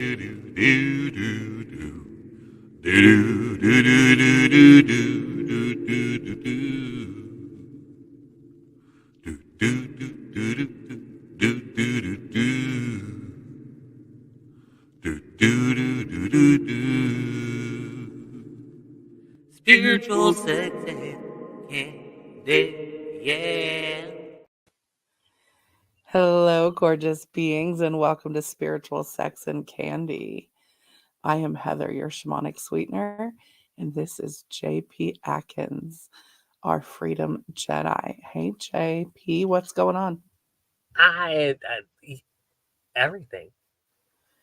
Spiritual sex and candy, yeah. Hello, gorgeous beings, and welcome to Spiritual Sex and Candy. I am Heather, your Shamanic Sweetener, and this is JP Atkins, our Freedom Jedi. Hey, JP, what's going on? Everything.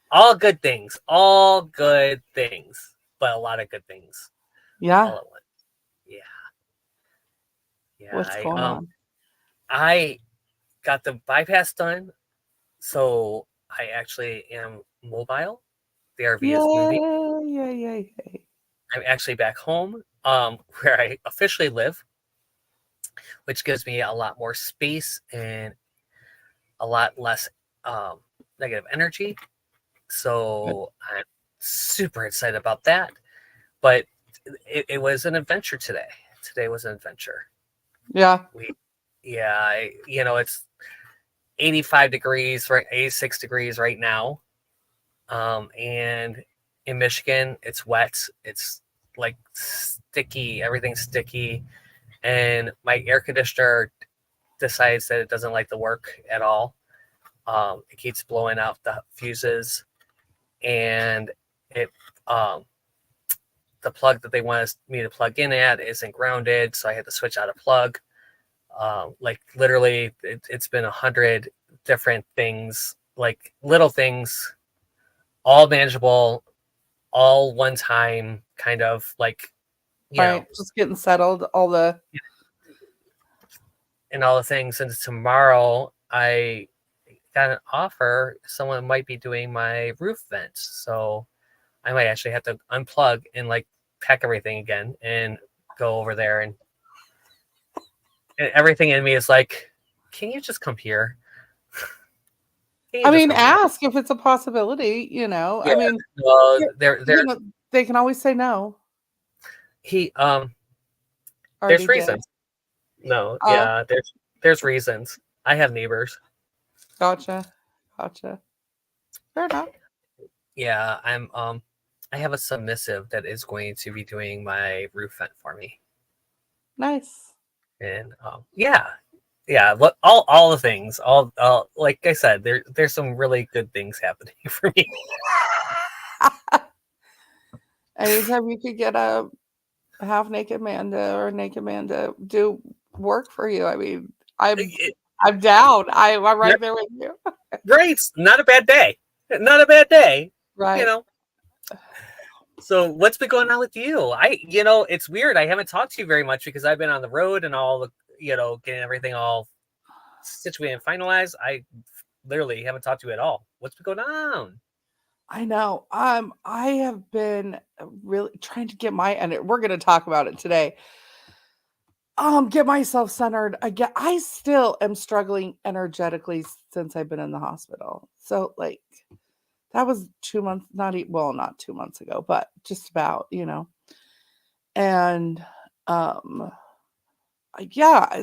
All good things, but a lot of good things Yeah, all at once. Yeah. what's going on? I got the bypass done, so I actually am mobile. The RV is moving. Yay. I'm actually back home, where I officially live, which gives me a lot more space and a lot less negative energy. So I'm super excited about that. But it was an adventure today. Today was an adventure. Yeah. It's 85 degrees, right? 86 degrees right now. And in Michigan, it's wet. It's like sticky. Everything's sticky. And my air conditioner decides that it doesn't like the work at all. It keeps blowing out the fuses, and it the plug that they want me to plug in at isn't grounded, so I had to switch out a plug. Like literally, it's been 100 different things, like little things, all manageable, all one time, kind of like, Just getting settled, all the things. And tomorrow, I got an offer. Someone might be doing my roof vents, so I might actually have to unplug and like pack everything again and go over there. And everything in me is like, can you just come here? ask if it's a possibility, Yeah, I mean, well, they can always say no. He Already there's reasons. did. No, yeah, there's reasons. I have neighbors. Gotcha. Fair enough. Yeah, I have a submissive that is going to be doing my roof vent for me. Nice. And yeah, look, all the things, all like I said, there's some really good things happening for me. Anytime you could get a half naked man or a naked man to do work for you, I mean, I'm down. I'm right there with you. Right, not a bad day. Right. So what's been going on with you? It's weird. I haven't talked to you very much because I've been on the road and all the, getting everything all situated and finalized. I literally haven't talked to you at all. What's been going on? I know. I have been really trying to get we're going to talk about it today. Get myself centered again. I still am struggling energetically since I've been in the hospital. So like that was 2 months, not 2 months ago, but just about, and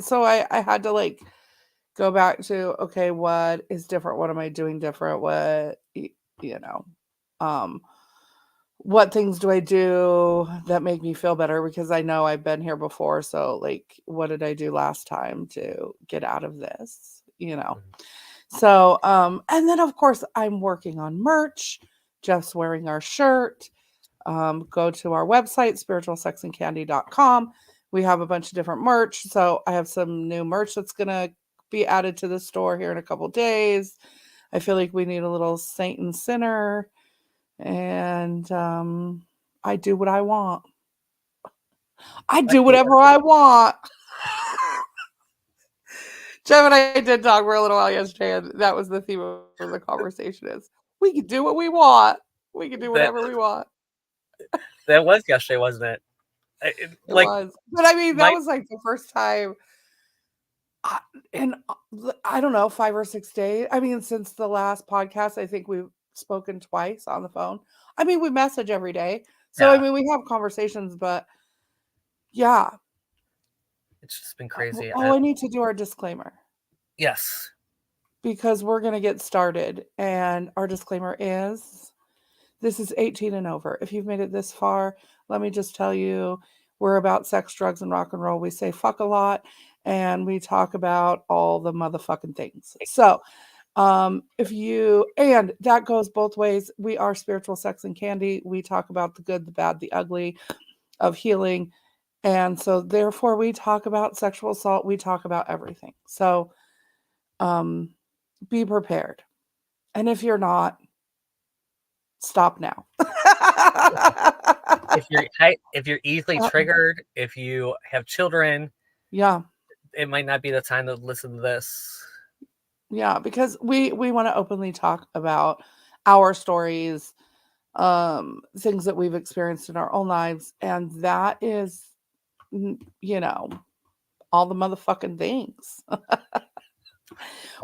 so I had to like go back to, okay, what is different? What am I doing different? What things do I do that make me feel better? Because I know I've been here before. So like, what did I do last time to get out of this? So, and then of course I'm working on merch. Jeff's wearing our shirt. Go to our website, spiritualsexandcandy.com. We have a bunch of different merch. So I have some new merch that's going to be added to the store here in a couple days. I feel like we need a little saint and sinner. And I do what I want. I do whatever I want. Jeff and I did talk for a little while yesterday, and that was the theme of the conversation is we can do what we want. We can do whatever we want. That was yesterday, wasn't it? It was. But I mean, that was like the first time in, I don't know, 5 or 6 days. I mean, since the last podcast, I think spoken twice on the phone. I mean, we message every day. So, I mean, we have conversations, but yeah. It's just been crazy. I need to do our disclaimer. Yes. Because we're going to get started. And our disclaimer is this is 18 and over. If you've made it this far, let me just tell you, we're about sex, drugs, and rock and roll. We say fuck a lot, and we talk about all the motherfucking things. So, if you, and that goes both ways. We are spiritual sex and candy. We talk about the good, the bad, the ugly of healing. And so therefore we talk about sexual assault. We talk about everything. So, be prepared. And if you're not, stop now. if you're easily triggered, if you have children, yeah, it might not be the time to listen to this. Yeah, because we want to openly talk about our stories, things that we've experienced in our own lives, and that is, you know, all the motherfucking things.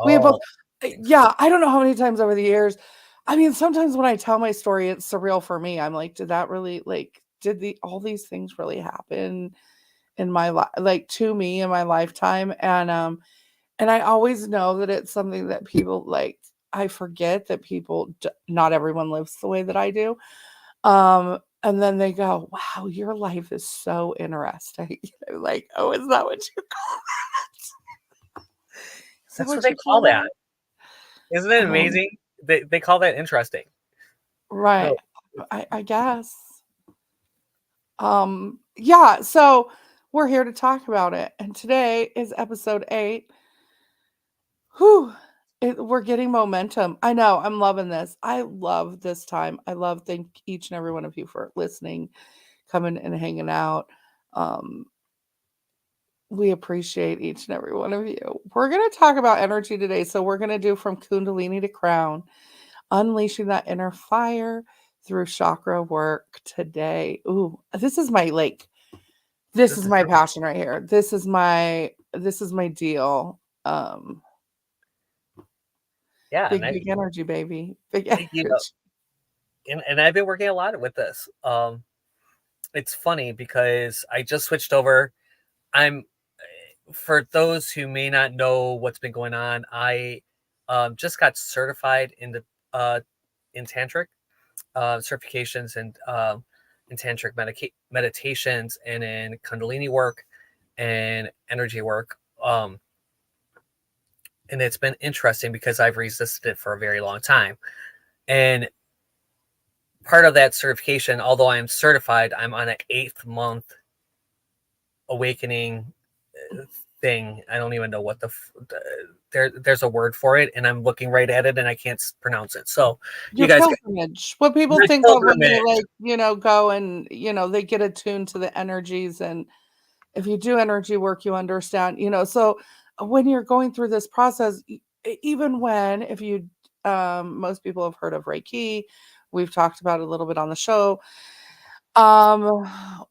We have both. Yeah, I don't know how many times over the years. I mean, sometimes when I tell my story, it's surreal for me. I'm like, did that really, like, did all these things really happen in my life, like to me in my lifetime? And I always know that it's something that people like. I forget that people, not everyone lives the way that I do. And then they go, wow, your life is so interesting. Like, oh, is that what you call it? That's what they call that. Isn't it amazing? They call that interesting. Right. No. I guess. Yeah, so we're here to talk about it. And today is episode 8. Whew. We're getting momentum. I know. I'm loving this. I love this time. Thank each and every one of you for listening, coming and hanging out. We appreciate each and every one of you. We're going to talk about energy today. So we're going to do from Kundalini to crown, unleashing that inner fire through chakra work today. Ooh, this is my this is my passion right here. This is my deal. Yeah, big energy, baby. Big energy. And I've been working a lot with this. It's funny because I just switched over. For those who may not know what's been going on, I just got certified in tantric certifications and in tantric meditations and in Kundalini work and energy work. And it's been interesting because I've resisted it for a very long time. And part of that certification, although I am certified, I'm on an 8th month awakening thing. I don't even know what there's a word for it, and I'm looking right at it and I can't pronounce it. So you guys, pilgrimage. What people think of when they go and they get attuned to the energies, and if you do energy work, you understand. So when you're going through this process, even if you most people have heard of Reiki, we've talked about it a little bit on the show.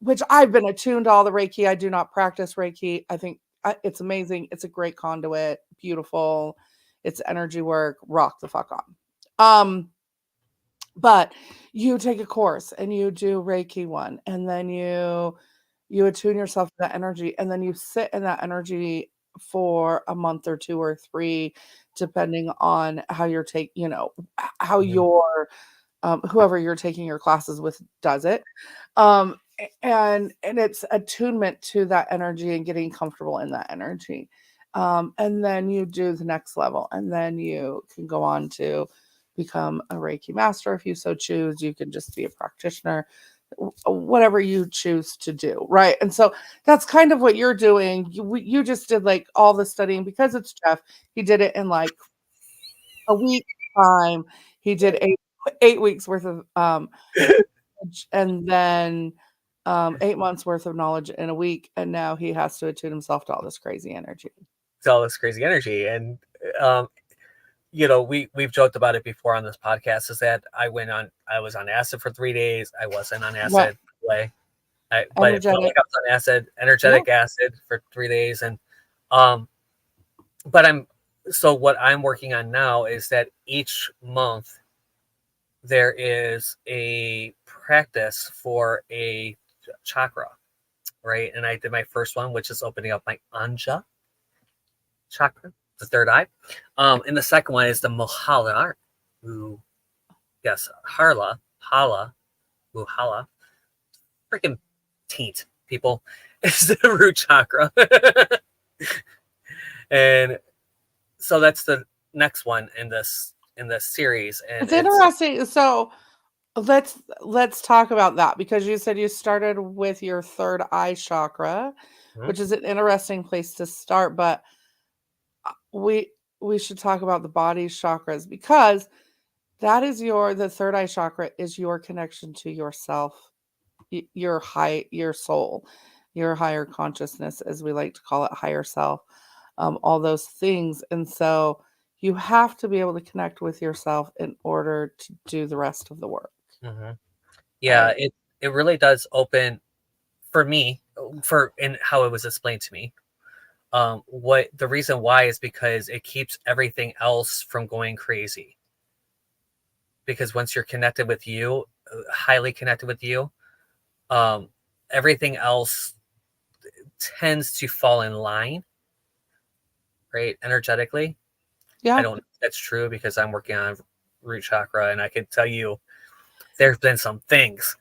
Which I've been attuned to all the Reiki. I do not practice Reiki. I think it's amazing. It's a great conduit. Beautiful. It's energy work. Rock the fuck on. But you take a course and you do Reiki 1, and then you attune yourself to that energy, and then you sit in that energy for a month or 2 or 3, depending on how you're how your whoever you're taking your classes with does it. And it's attunement to that energy and getting comfortable in that energy. And then you do the next level, and then you can go on to become a Reiki master if you so choose. You can just be a practitioner, whatever you choose to do, right? And so that's kind of what you're doing. You just did like all the studying because it's Jeff. He did it in like a week time. He did 8 weeks worth of and then 8 months worth of knowledge in a week, and now he has to attune himself to all this crazy energy. And we've joked about it before on this podcast, is that I was on acid for 3 days. I wasn't on acid but it felt like I was on acid, energetic acid for 3 days. And but what I'm working on now is that each month there is a practice for a chakra, right? And I did my first one, which is opening up my Anja chakra, the third eye. And the second one is the Mohala. Ooh, yes, Hala, Muhala. Freaking taint, people. It's the root chakra. And so that's the next one in this series. And It's interesting. So let's talk about that, because you said you started with your third eye chakra, Mhm. which is an interesting place to start, but we should talk about the body's chakras, because that is the third eye chakra is your connection to yourself, your soul, your higher consciousness, as we like to call it, higher self, all those things. And so you have to be able to connect with yourself in order to do the rest of the work, Mhm. Yeah, right? it really does open for me, for in how it was explained to me. What the reason why is because it keeps everything else from going crazy. Because once you're connected with you, highly connected with you, um, everything else tends to fall in line, right? Energetically. I Yeah. don't know if that's true because I'm working on root chakra, and I can tell you there's been some things.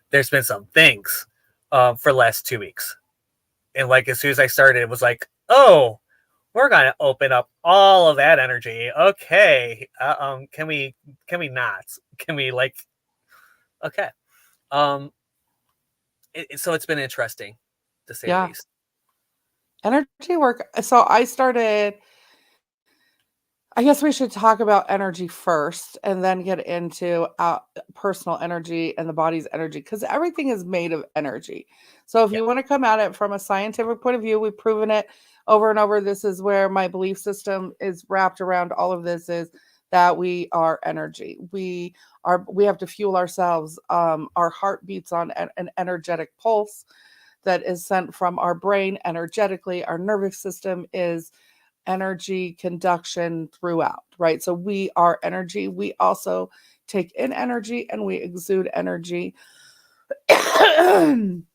There's been some things for the last 2 weeks. And like as soon as I started, it was like, oh, we're gonna open up all of that energy. Okay. Can we not? Can we like okay. Um so it's been interesting to say the Yeah. least. Energy work. So I guess we should talk about energy first and then get into personal energy and the body's energy, because everything is made of energy. So if Yeah. you want to come at it from a scientific point of view, we've proven it over and over. This is where my belief system is wrapped around all of this, is that we are energy. We have to fuel ourselves. Our heart beats on an energetic pulse that is sent from our brain energetically. Our nervous system is energy conduction throughout, right? So we are energy. We also take in energy and we exude energy. And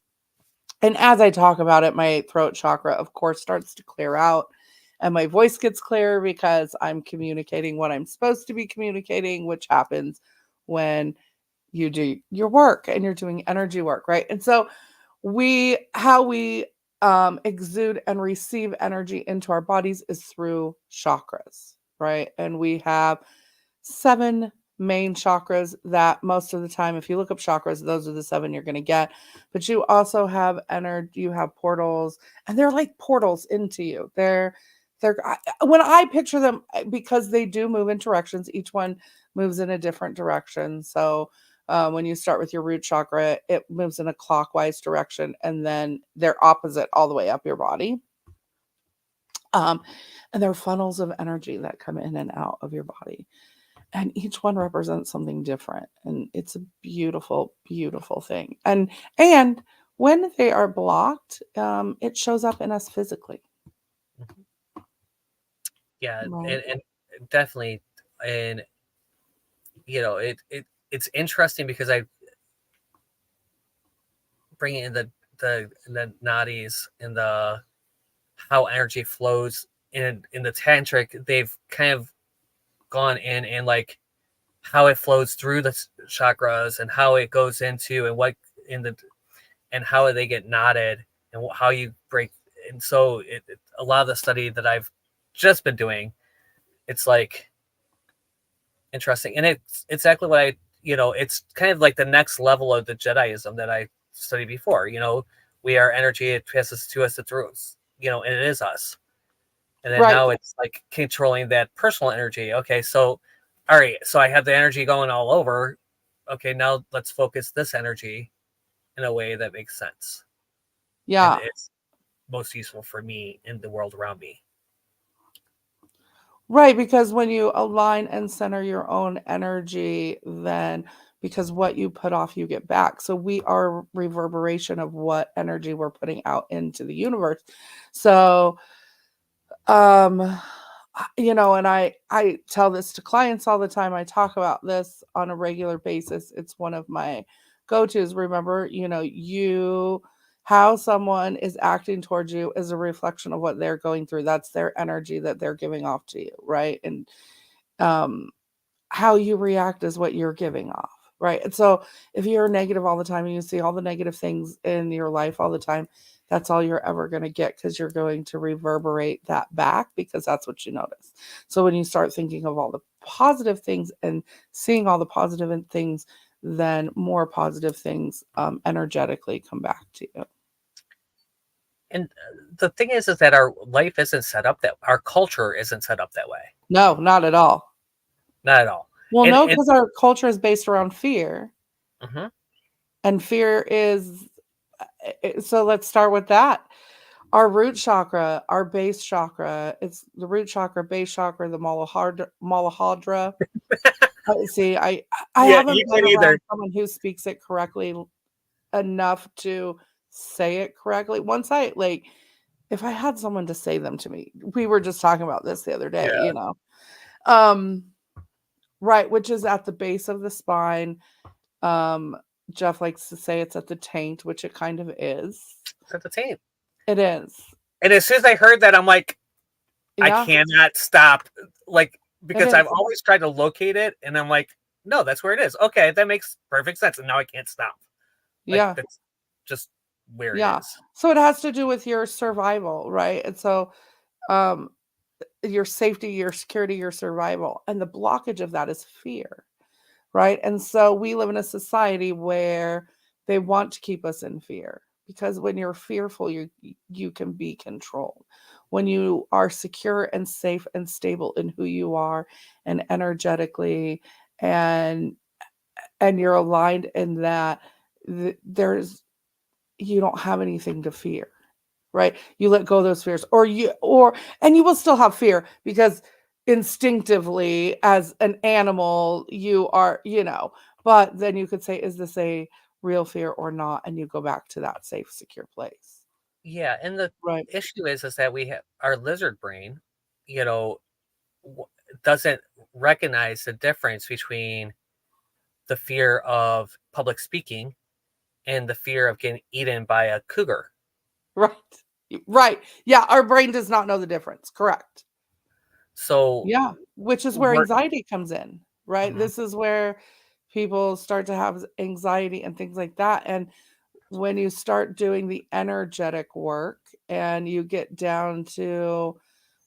as I talk about it, my throat chakra, of course, starts to clear out and my voice gets clearer because I'm communicating what I'm supposed to be communicating, which happens when you do your work and you're doing energy work, right? And so how we exude and receive energy into our bodies is through chakras, right? And we have 7 main chakras that most of the time, if you look up chakras, those are the 7 you're going to get. But you also have energy, you have portals, and they're like portals into you. When I picture them, because they do move in directions, each one moves in a different direction. So when you start with your root chakra, it moves in a clockwise direction, and then they're opposite all the way up your body. Um, and they're funnels of energy that come in and out of your body, and each one represents something different, and it's a beautiful, beautiful thing. And when they are blocked, it shows up in us physically. Mhm. Yeah, Right. and definitely. And it's interesting because I bring in the nadis and the how energy flows in the tantric. They've kind of gone in and like how it flows through the chakras and how it goes into and what in the and how they get knotted and how you break. And so a lot of the study that I've just been doing, it's like interesting, and it's exactly what it's kind of like the next level of the Jediism that I studied before. We are energy; it passes to us, it's through us. And it is us. And then Right. now it's like controlling that personal energy. Okay, so all right, so I have the energy going all over. Okay, now let's focus this energy in a way that makes sense and Yeah. it's most useful for me in the world around me. Right, because when you align and center your own energy, then because what you put off, you get back. So we are reverberation of what energy we're putting out into the universe. So, um, you know, and I tell this to clients all the time. I talk about this on a regular basis. It's one of my go-tos. Remember, you know, you how someone is acting towards you is a reflection of what they're going through. That's their energy that they're giving off to you, right? And um how you react is what you're giving off, right? And so if you're negative all the time and you see all the negative things in your life all the time, that's all you're ever going to get, because you're going to reverberate that back, because that's what you notice. So when you start thinking of all the positive things and seeing all the positive things, then more positive things energetically come back to you. And the thing is that our life isn't set up that our culture isn't set up that way. No, not at all. Not at all. Well, no, And because our culture is based around fear. mhm. And fear is, so let's start with that. Our root chakra, our base chakra, it's the root chakra, base chakra, the Malahadra. See, I Yeah, haven't you been can either. around someone who speaks it correctly enough to say it correctly. Once I like, if I had someone to say them to me, we were just talking about this the other day, Yeah. you know. Um, right, which is at the base of the spine. Um, Jeff likes to say it's at the taint, which it kind of is. It's at the same. It is. And as soon as I heard that, I'm like, I Yeah, cannot stop. Like, it because I've is. always tried to locate it, and I'm like, no, that's where it is. Okay, that makes perfect sense. And now I can't stop. Like, Yeah. that's just where it Yeah. is. So it has to do with your survival, right? And so um your safety, your security, your survival. And the blockage of that is fear, right? And so we live in a society where they want to keep us in fear, because when you're fearful, you can be controlled. When you are secure and safe and stable in who you are and energetically, and you're aligned in that, there's you don't have anything to fear, right? You let go of those fears, and you will still have fear, because instinctively as an animal you are, you know, but then you could say, is this a real fear or not? And you go back to that safe, secure place. Yeah, and the Right. issue is that we have our lizard brain, you know, doesn't recognize the difference between the fear of public speaking and the fear of getting eaten by a cougar. Right. Right. Yeah, our brain does not know the difference. Correct. So Yeah, which is where we're anxiety comes in, right? mhm. This is where people start to have anxiety and things like that. And when you start doing the energetic work and you get down to,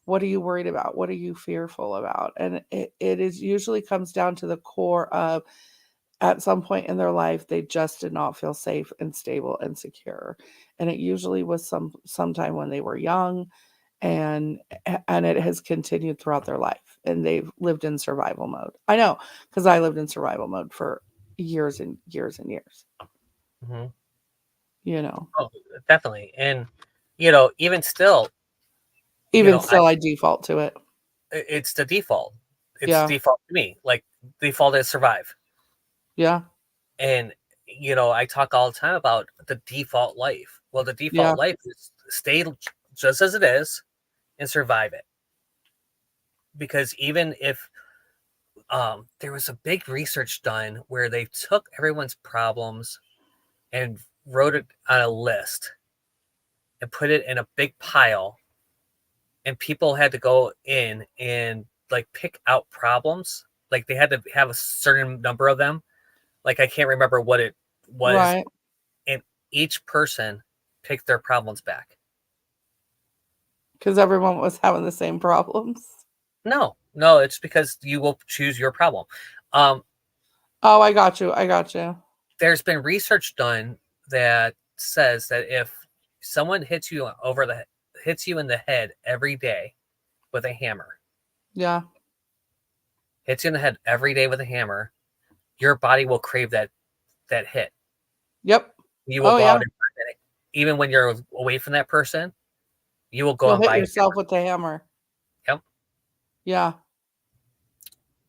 what are you worried about? What are you fearful about? And it is usually comes down to the core of, at some point in their life, they just did not feel safe and stable and secure. And it usually was sometime when they were young, and it has continued throughout their life, and they've lived in survival mode. I know, because I lived in survival mode for years and years and years, Mhm. you know. Oh, definitely. And you know, even still, you Even know, still, I default to it. it's the default. It's Yeah. default to me. Like default is survive. Yeah. And you know, I talk all the time about the default life. Well, the default Yeah. life is stay just as it is and survive it. Because even if there was a big research done where they took everyone's problems and wrote it on a list and put it in a big pile, and people had to go in and like pick out problems. Like they had to have a certain number of them. Like I can't remember what it was, Right. and each person picked their problems back. Because everyone was having the same problems. No, no, it's because you will choose your problem. Um, Oh, I got you. I got you. there's been research done that says that if someone hits you in the head every day with a hammer, Yeah. hits you in the head every day with a hammer, your body will crave that hit. Yep. You will Oh, go yeah. out and find it. Even when you're away from that person, you will go You'll and hit buy it. yourself with the hammer. Yep. Yeah.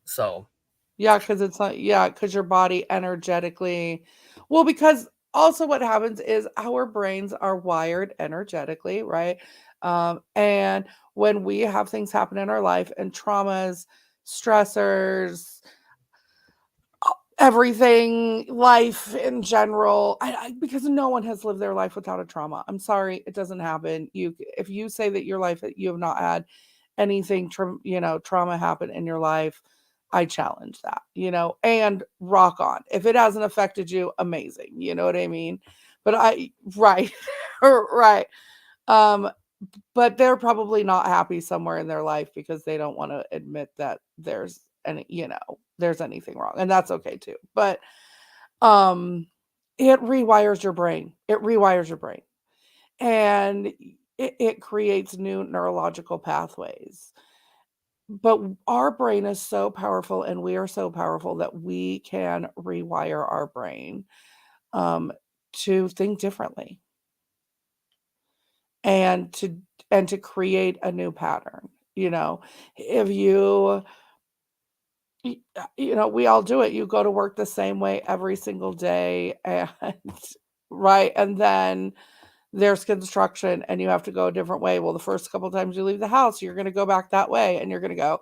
So Yeah, because it's not, yeah, because your body energetically, well, because also what happens is our brains are wired energetically, right? And when we have things happen in our life and traumas, stressors, everything, life in general, because no one has lived their life without a trauma. I'm sorry, it doesn't happen. If you say that your life, you have not had anything, trauma happen in your life, I challenge that, and rock on. If it hasn't affected you, amazing. You know what I mean? But right, right. Um, but they're probably not happy somewhere in their life because they don't want to admit that there's there's anything wrong, and that's okay too. But um it rewires your brain. And it creates new neurological pathways. But our brain is so powerful, and we are so powerful that we can rewire our brain um to think differently, and to create a new pattern. If we all do it. You go to work the same way every single day, and right, and then there's construction and you have to go a different way. Well, the first couple times you leave the house, you're going to go back that way, and you're going to go,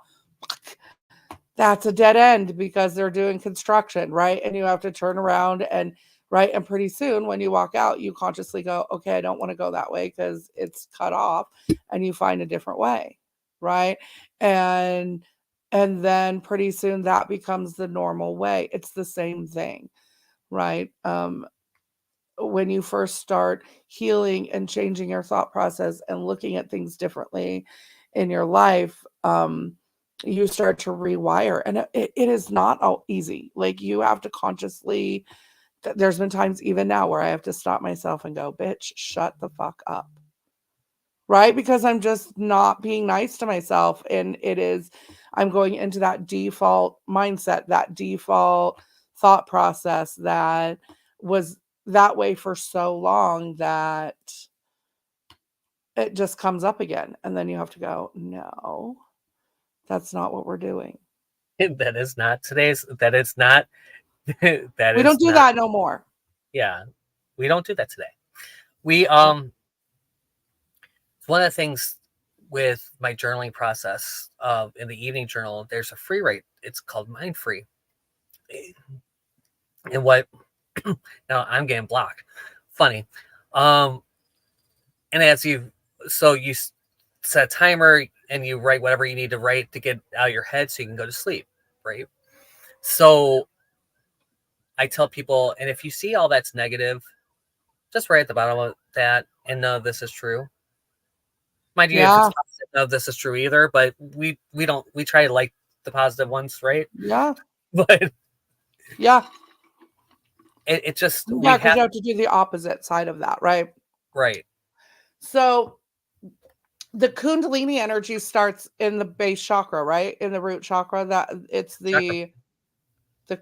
that's a dead end because they're doing construction, right? And you have to turn around, and right, and pretty soon when you walk out, you consciously go, okay, I don't want to go that way because it's cut off, and you find a different way, right? And then pretty soon that becomes the normal way. It's the same thing, right? When you first start healing and changing your thought process and looking at things differently in your life, you start to rewire. And it is not all easy. Like, you have to consciously, there's been times even now where I have to stop myself and go, bitch, shut the fuck up. Right? Because I'm just not being nice to myself. And I'm going into that default mindset, that default thought process that was that way for so long that it just comes up again. And then you have to go, no, that's not what we're doing. That is not today's. That is not. That We is don't do not. that no more. Yeah, we don't do that today. We one of the things with my journaling process in the evening journal, there's a free write. It's called Mind Free. And what now I'm getting blocked. Funny. And as you set a timer and you write whatever you need to write to get out of your head so you can go to sleep, right? So I tell people, and if you see all that's negative, just write at the bottom of that, and none of this is true. Mind you, if it's positive, none of this is true either, but we try to like the positive ones, right? Yeah. But yeah. It just, yeah, because you have to do the opposite side of that, right? Right. So the Kundalini energy starts in the base chakra, right? In the root chakra. That it's the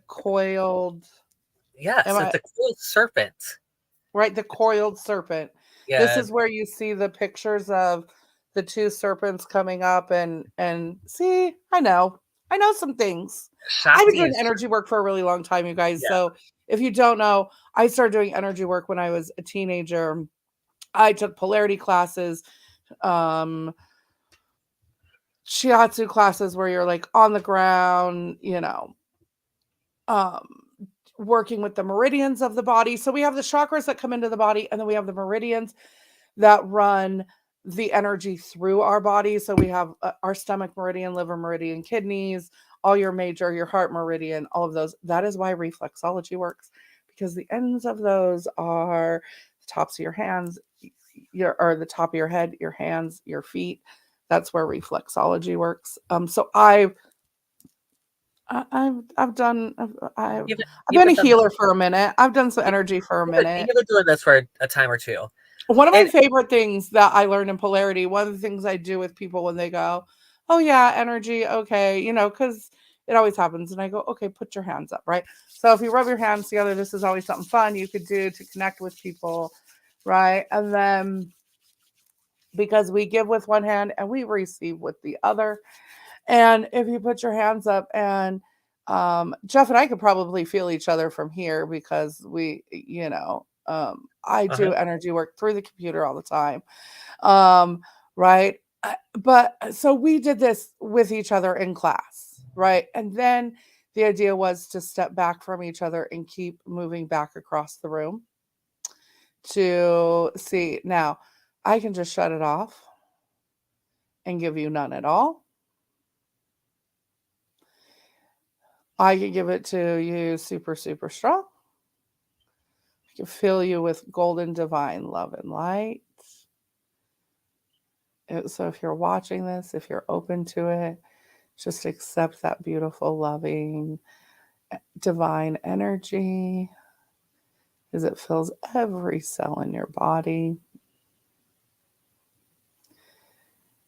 coiled. Yes, it's the coiled serpent. Right, the coiled serpent. Yeah. This is where you see the pictures of the two serpents coming up, and see, I know some things. I've been doing energy work for a really long time, you guys. Yeah. So if you don't know, I started doing energy work when I was a teenager. I took polarity classes, shiatsu classes where you're like on the ground, working with the meridians of the body. So we have the chakras that come into the body, and then we have the meridians that run the energy through our body. So we have our stomach meridian, liver meridian, kidneys, all your heart meridian, all of those. That is why reflexology works, because the ends of those are the tops of your hands, or the top of your head, your hands, your feet. That's where reflexology works. So I've been a healer for a minute. I've done some energy for a minute. You've been doing this for a time or two. One of my favorite things that I learned in polarity, one of the things I do with people when they go, oh yeah, energy, okay, because it always happens. And I go, okay, put your hands up, right? So if you rub your hands together, this is always something fun you could do to connect with people, right? And then, because we give with one hand and we receive with the other. And if you put your hands up, and Jeff and I could probably feel each other from here, because we, I do energy work through the computer all the time. right? But so we did this with each other in class, right? And then the idea was to step back from each other and keep moving back across the room to see. Now, I can just shut it off and give you none at all. I can give it to you super, super strong. I can fill you with golden divine love and light. So if you're watching this, if you're open to it, just accept that beautiful, loving, divine energy as it fills every cell in your body.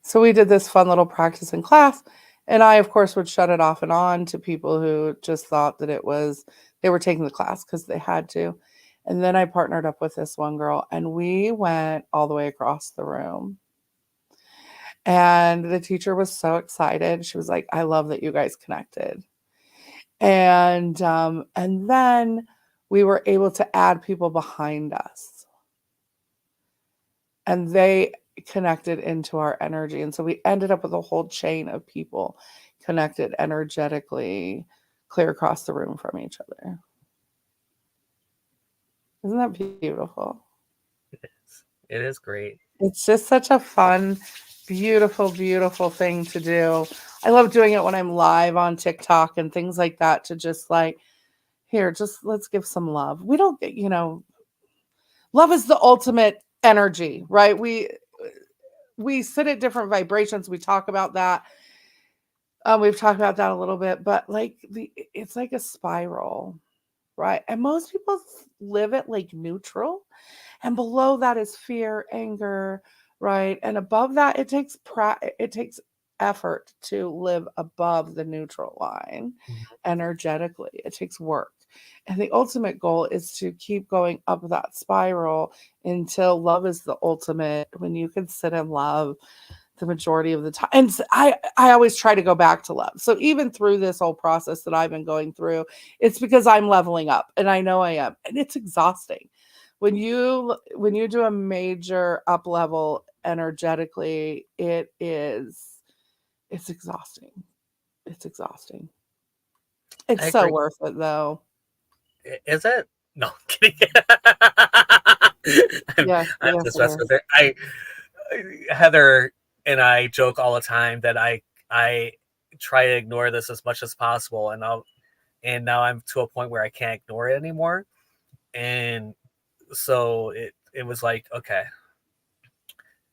So we did this fun little practice in class, and I, of course, would shut it off and on to people who just thought that they were taking the class because they had to. And then I partnered up with this one girl, and we went all the way across the room. And the teacher was so excited. She was like, I love that you guys connected. And then we were able to add people behind us. And they connected into our energy. And so we ended up with a whole chain of people connected energetically clear across the room from each other. Isn't that beautiful? It is. It is great. It's just such a fun, beautiful, beautiful thing to do. I love doing it when I'm live on TikTok and things like that, to just like, here, just let's give some love. We don't get, love is the ultimate energy, right? We sit at different vibrations. We talk about that. We've talked about that a little bit, but like it's like a spiral, right? And most people live at like neutral, and below that is fear, anger, right? And above that, it takes effort to live above the neutral line energetically. It takes work. And the ultimate goal is to keep going up that spiral until love is the ultimate, when you can sit in love the majority of the time. And I always try to go back to love. So even through this whole process that I've been going through, it's because I'm leveling up, and I know I am. And it's exhausting. When you do a major up level energetically, it's exhausting. It's exhausting. It's so worth it though. Is it? No, I'm kidding. I'm Yes, just it messing is. with it. Heather and I joke all the time that I try to ignore this as much as possible, and now I'm to a point where I can't ignore it anymore. And so it was like, okay,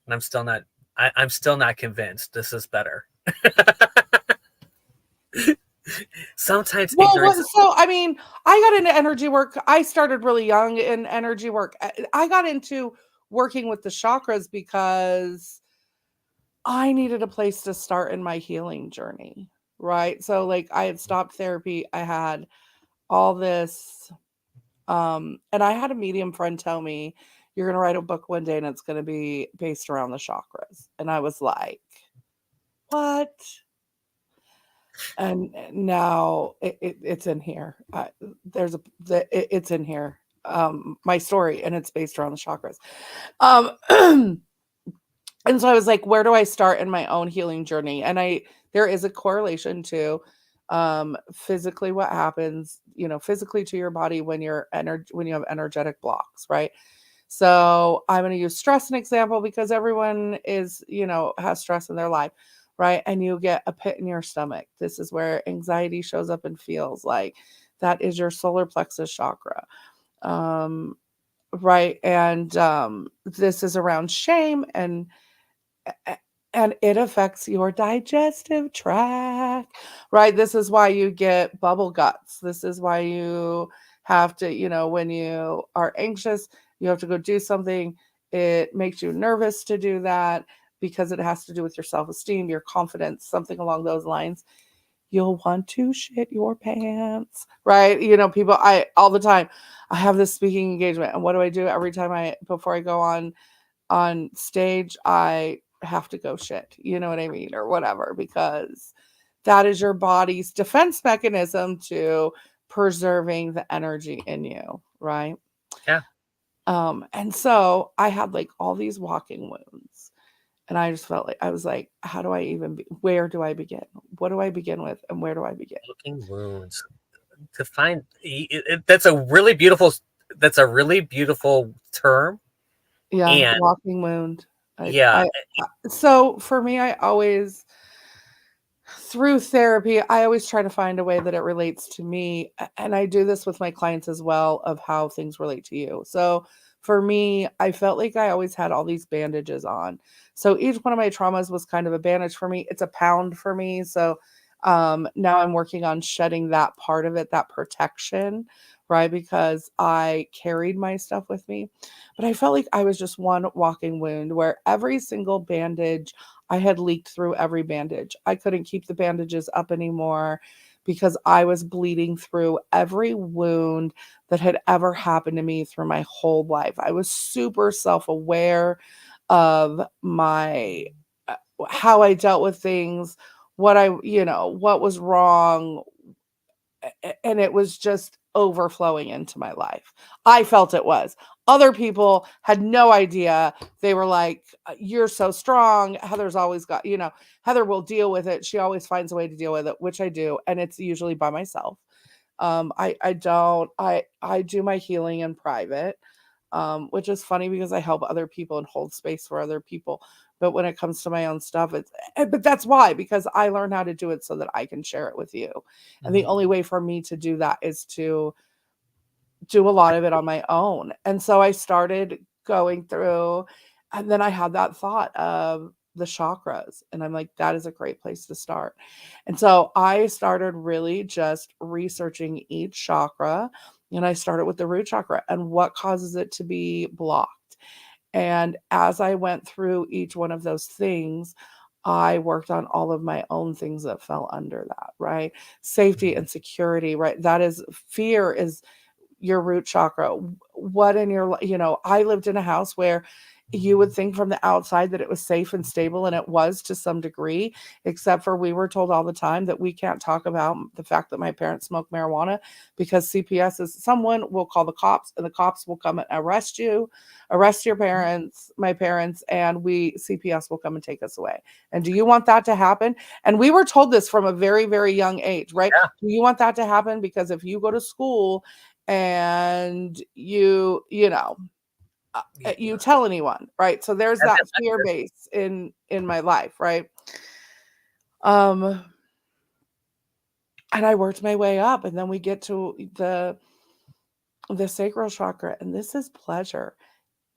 and I'm still not convinced this is better. Sometimes ignorance. So I mean, I got into energy work. I started really young in energy work. I got into working with the chakras because I needed a place to start in my healing journey, right? So like I had stopped therapy. I had all this and I had a medium friend tell me, you're going to write a book one day and it's going to be based around the chakras. And I was like, what? And now it's in here. It's in here. My story, and it's based around the chakras. And so I was like, where do I start in my own healing journey? And there is a correlation to physically what happens, physically to your body when when you have energetic blocks, right? So I'm going to use stress an example because everyone has stress in their life, right? And you get a pit in your stomach. This is where anxiety shows up and feels like that is your solar plexus chakra. Right. And this is around shame, and it affects your digestive tract, right? This is why you get bubble guts. This is why you have to, when you are anxious, you have to go do something. It makes you nervous to do that because it has to do with your self-esteem, your confidence, something along those lines. You'll want to shit your pants, right? People, all the time, I have this speaking engagement, and what do I do every time before I go on stage? I have to go shit, you know what I mean, or whatever, because that is your body's defense mechanism to preserving the energy in you, right? Yeah. And so I had like all these walking wounds, And I just felt like, I was like, how do I even, where do I begin? What do I begin with? And where do I begin? Looking wounds. To find that's a really beautiful term. Yeah, And walking wound. yeah, So for me, I always, through therapy, I always try to find a way that it relates to me. And I do this with my clients as well, of how things relate to you. So for me, I felt like I always had all these bandages on. So each one of my traumas was kind of a bandage for me. It's a pound for me. So now I'm working on shedding that part of it, that protection, right? Because I carried my stuff with me. But I felt like I was just one walking wound, where every single bandage, I had leaked through every bandage. I couldn't keep the bandages up anymore because I was bleeding through every wound that had ever happened to me through my whole life. I was super self-aware of my how I dealt with things, what what was wrong, and it was just overflowing into my life. I felt it was. Other people had no idea. They were like, "You're so strong. Heather's always got, Heather will deal with it. She always finds a way to deal with it," which I do, and it's usually by myself. I don't I do my healing in private, which is funny because I help other people and hold space for other people. But when it comes to my own stuff, but that's why, because I learned how to do it so that I can share it with you. And the mhm. only way for me to do that is to do a lot of it on my own. And so I started going through, and then I had that thought of the chakras. And I'm like, that is a great place to start. And so I started really just researching each chakra. And I started with the root chakra and what causes it to be blocked. And as I went through each one of those things, I worked on all of my own things that fell under that, right? Safety and security, right? That is, fear is your root chakra. What in your, I lived in a house where you would think from the outside that it was safe and stable, and it was to some degree, except for we were told all the time that we can't talk about the fact that my parents smoked marijuana, because CPS is, someone will call the cops and the cops will come and arrest you, arrest your parents, my parents, and CPS will come and take us away. And do you want that to happen? And we were told this from a very, very young age, right? Yeah, Do you want that to happen? Because if you go to school and you tell anyone, right? So there's that, that that, fear that, base in my life, right? um and I worked my way up, and then we get to the sacral chakra, and this is pleasure.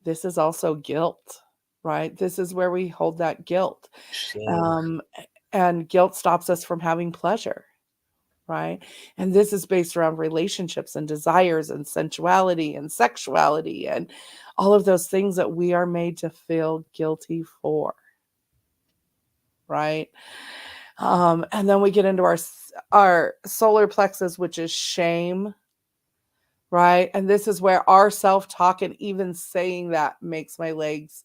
This is also guilt, right? This is where we hold that guilt. shame. um and guilt stops us from having pleasure, right? And this is based around relationships and desires and sensuality and sexuality and all of those things that we are made to feel guilty for, right? And then we get into our solar plexus, which is shame, right? And this is where our self-talk, and even saying that, makes my legs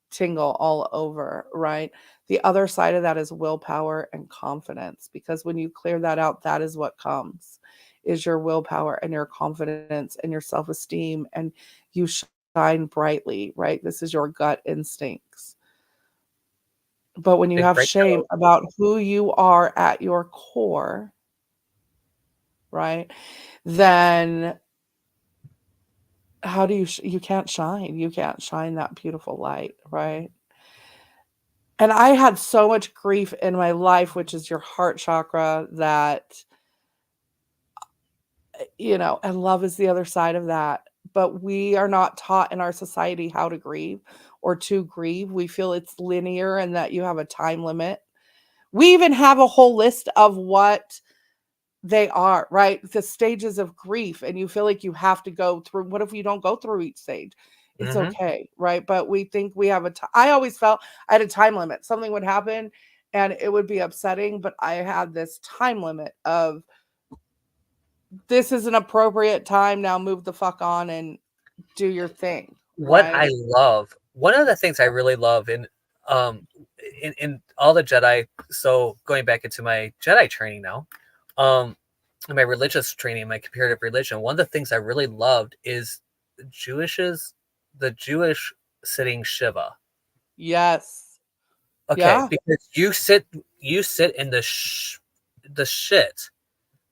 tingle all over, right? The other side of that is willpower and confidence, because when you clear that out, that is what comes, is your willpower and your confidence and your self-esteem, and you shine brightly, right? This is your gut instincts. But when you Big have shame breakdown. about who you are at your core, right? Then how do you can't shine. You can't shine that beautiful light, right? And I had so much grief in my life, which is your heart chakra, that, and love is the other side of that. But we are not taught in our society how to grieve or to grieve. We feel it's linear and that you have a time limit. We even have a whole list of what they are, right? The stages of grief. And you feel like you have to go through. What if you don't go through each stage? It's Hmm. okay, right? But we think we have I always felt I had a time limit. Something would happen and it would be upsetting, but I had this time limit of, this is an appropriate time, now move the fuck on and do your thing, What I right? love, one of the things I really love um in all the Jedi. So going back into my Jedi training now, um, my religious training, my comparative religion. One of the things I really loved is the Jewish sitting Shiva. Yes. Okay, Yeah. because you sit in the shit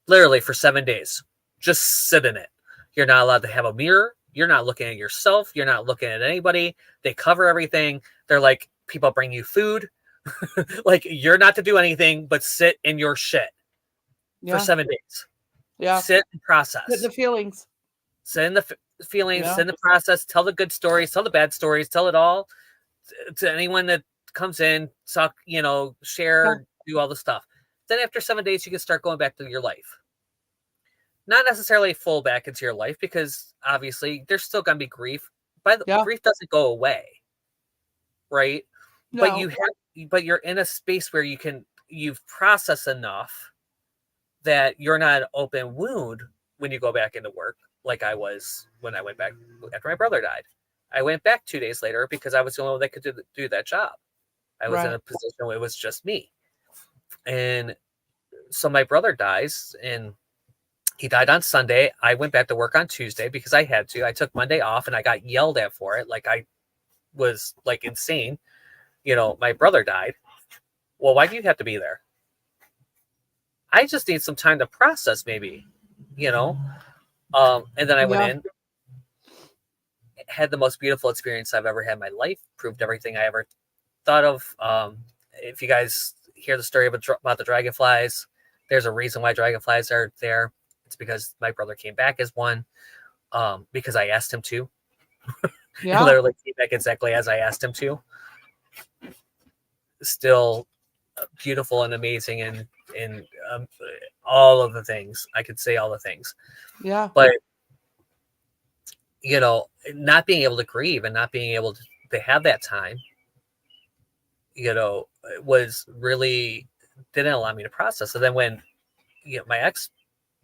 literally for 7 days. Just sit in it. You're not allowed to have a mirror. You're not looking at yourself. You're not looking at anybody. They cover everything. They're like, people bring you food. Like, you're not to do anything but sit in your shit for Yeah. 7 days. Yeah. Sit and Get the process. feelings. Sit in the feelings, Yeah. sit in the process, tell the good stories, tell the bad stories, tell it all to anyone that comes in, suck, Yeah. share, do all the stuff. Then after 7 days, you can start going back to your life. Not necessarily full back into your life, because obviously there's still going to be grief, but Yeah. grief doesn't go away, right? But No. you're in a space where you've processed enough that you're not an open wound when you go back into work, like I was when I went back after my brother died. I went back 2 days later because I was the only one that could do that job. I was in Right. a position where it was just me. And so my brother dies, and he died on Sunday. I went back to work on Tuesday because I had to. I took Monday off, and I got yelled at for it. Like, I was like insane. My brother died. Well, why do you have to be there? I just need some time to process, maybe, and then I went Yeah. in, had the most beautiful experience I've ever had in my life, proved everything I ever thought of. If you guys hear the story about the dragonflies, there's a reason why dragonflies are there. It's because my brother came back as one, because I asked him to. Yeah. Literally came back exactly as I asked him to. Still beautiful and amazing, and all of the things. I could say all the things. Yeah. But, not being able to grieve and not being able to have that time, was really didn't allow me to process. So then when my ex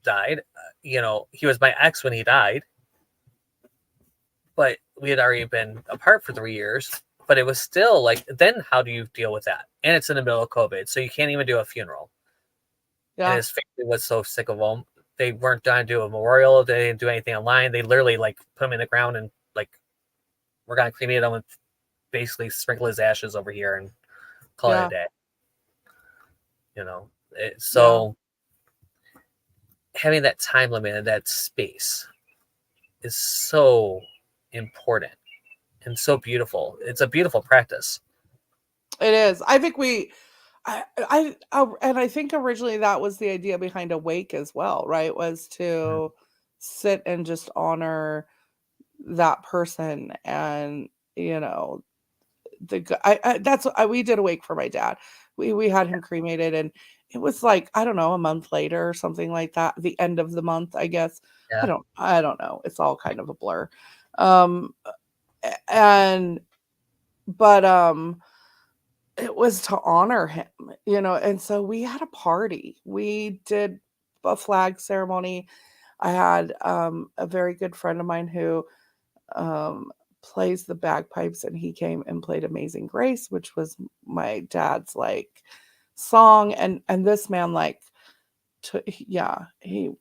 died, he was my ex when he died, but we had already been apart for 3 years. But it was still like, then how do you deal with that? And it's in the middle of COVID, so you can't even do a funeral. And Yeah. his family was so sick of him. They weren't going to do a memorial. They didn't do anything online. They literally like put him in the ground and like, we're going to cremate him and basically sprinkle his ashes over here and call it a Yeah. day. Yeah. So having that time limit and that space is so important and so beautiful. It's a beautiful practice. It is. I think and I think originally that was the idea behind Awake as well, right? Was to sit and just honor that person, and that's what we did Awake for my dad. We had him cremated, and it was like, I don't know, a month later or something like that, the end of the month, I guess. Yeah. I don't know. It's all kind of a blur. Um and but it was to honor him, and so we had a party. We did a flag ceremony. I had a very good friend of mine who um, plays the bagpipes, and he came and played Amazing Grace, which was my dad's like song. And this man, like, yeah, he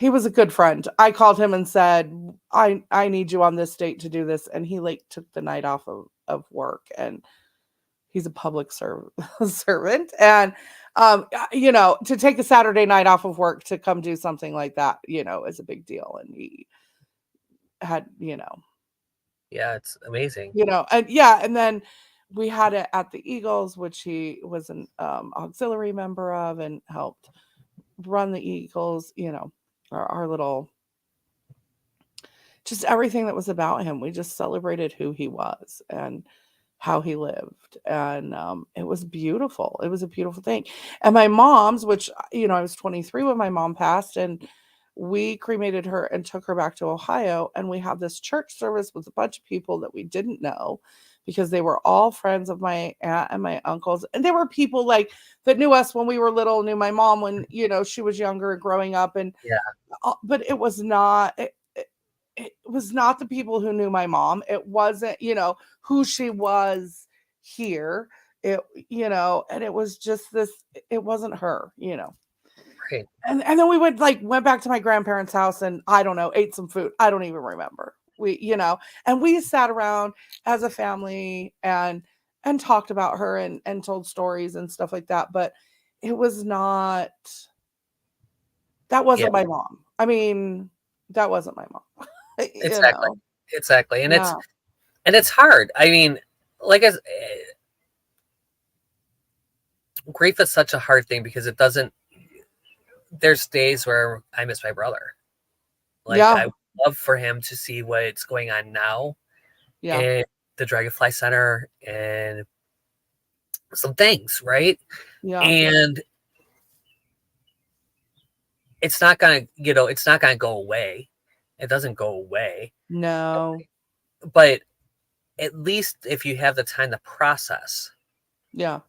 was a good friend. I called him and said, I need you on this date to do this, and he like took the night off of work, and he's a public servant, and to take a Saturday night off of work to come do something like that, is a big deal. And he had, Yeah, it's amazing. and then we had it at the Eagles, which he was an auxiliary member of and helped run the Eagles, our little, just everything that was about him. We just celebrated who he was and how he lived, and it was beautiful. It was a beautiful thing. And my mom's, which, I was 23 when my mom passed, and we cremated her and took her back to Ohio, and we had this church service with a bunch of people that we didn't know, because they were all friends of my aunt and my uncles, and they were people like that knew us when we were little, knew my mom when she was younger growing up, and Yeah. but it was not it was not the people who knew my mom. It wasn't, who she was here. And it was just this, it wasn't her. Right. And then we went back to my grandparents' house, and I don't know, ate some food. I don't even remember. And we sat around as a family, and and talked about her and told stories and stuff like that. But it was not, that Yeah, wasn't my mom. I mean, that wasn't my mom. You exactly, know? exactly, and Yeah. it's hard. I mean, like grief is such a hard thing because it doesn't. There's days where I miss my brother. Like I Yeah. would love for him to see what's going on now Yeah. in the Dragonfly Center and some things, right? Yeah. And it's not gonna, it's not gonna go away. It doesn't go away, No. but at least if you have the time to process, Yeah.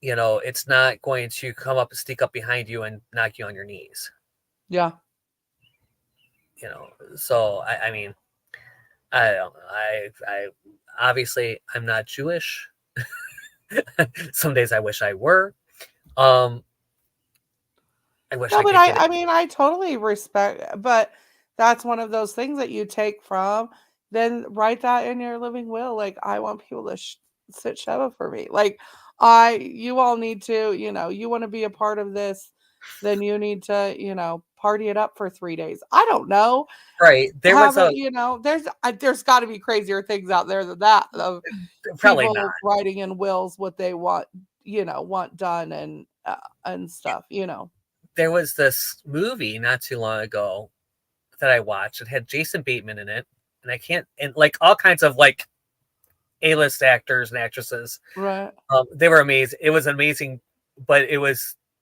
it's not going to come up and sneak up behind you and knock you on your knees. Yeah. So I mean, I don't know. I obviously I'm not Jewish. Some days I wish I were. Um, I wish No, I but could get it. I mean, I totally respect, but that's one of those things that you take from, then write that in your living will. Like, I want people to sit Shiva for me. Like, you all need to, you want to be a part of this, then you need to, party it up for 3 days. I don't know. Right. There was Have a it, there's got to be crazier things out there than that, of probably not. people writing in wills what they want, want done, and stuff, There was this movie not too long ago that I watched. It had Jason Bateman in it, and I can't, and like all kinds of like A-list actors and actresses. Right. They were amazing. It was amazing, but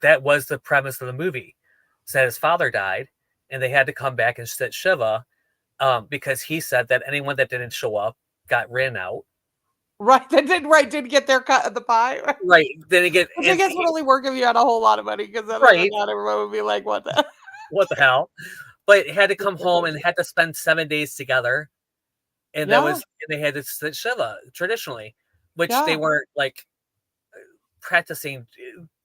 that was the premise of the movie. So his father died, and they had to come back and sit Shiva, because he said that anyone that didn't show up got ran out. Right, didn't get their cut of the pie. Right. Then again, Which I guess would only work if you had a whole lot of money, because other than right. that, everyone would be like, "What the?" What the hell? But had to come home and had to spend 7 days together, and Yeah, and they had to sit Shiva traditionally, which they yeah. weren't like practicing.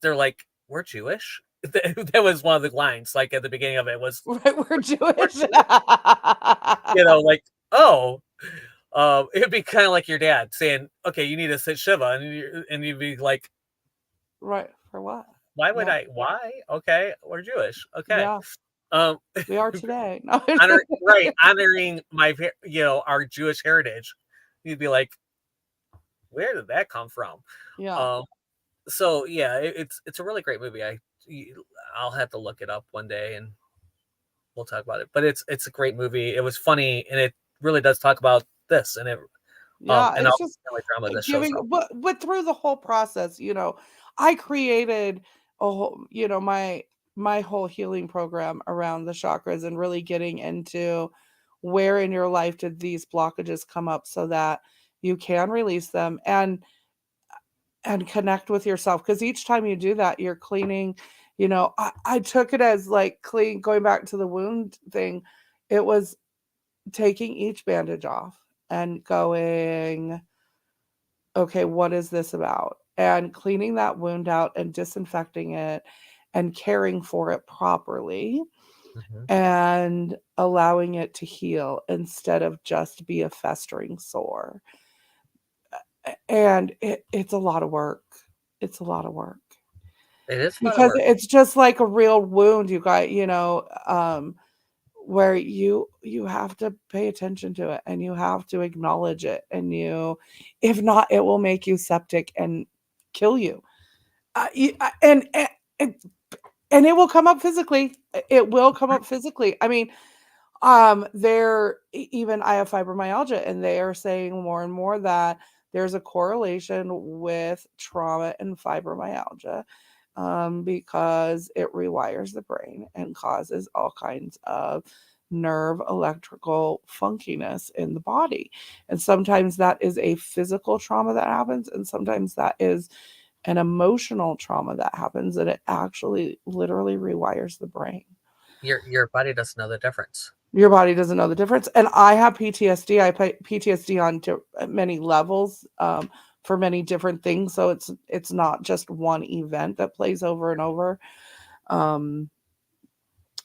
They're like, we're Jewish. That was one of the lines, like at the beginning of it was, Right, we're we're Jewish. Jewish. Like, oh, it'd be kind of like your dad saying, okay, you need to sit Shiva, and you'd be like, Right, for what? why would Yeah, I? Why? Okay, we're Jewish. Okay, yeah, um, we are today. No. honoring our Jewish heritage. You'd be like, where did that come from? Yeah, Um, so yeah, it's a really great movie. I'll have to look it up one day and we'll talk about it. But it's a great movie. It was funny and it really does talk about this yeah. and It's all just the family drama this shows giving, up. but through the whole process, I created a whole, my whole healing program around the chakras, and really getting into where in your life did these blockages come up, so that you can release them and connect with yourself, because each time you do that, you're cleaning. I took it as like clean, going back to the wound thing. It was taking each bandage off and going, okay, what is this about? And cleaning that wound out and disinfecting it and caring for it properly, Mhm. and allowing it to heal instead of just be a festering sore. And it's a lot of work. It's a lot of work, It is a lot of because work. it's just like a real wound, you got, where you have to pay attention to it, and you have to acknowledge it, and if not, it will make you septic and kill you. And and it will come up physically. It will come up physically. I mean, even I have fibromyalgia, and they are saying more and more that there's a correlation with trauma and fibromyalgia, because it rewires the brain and causes all kinds of nerve electrical funkiness in the body. And sometimes that is a physical trauma that happens, and sometimes that is an emotional trauma that happens, and it actually literally rewires the brain. Your body doesn't know the difference. Your body doesn't know the difference. And I have PTSD. I put PTSD on many levels, for many different things. So it's not just one event that plays over and over. Um,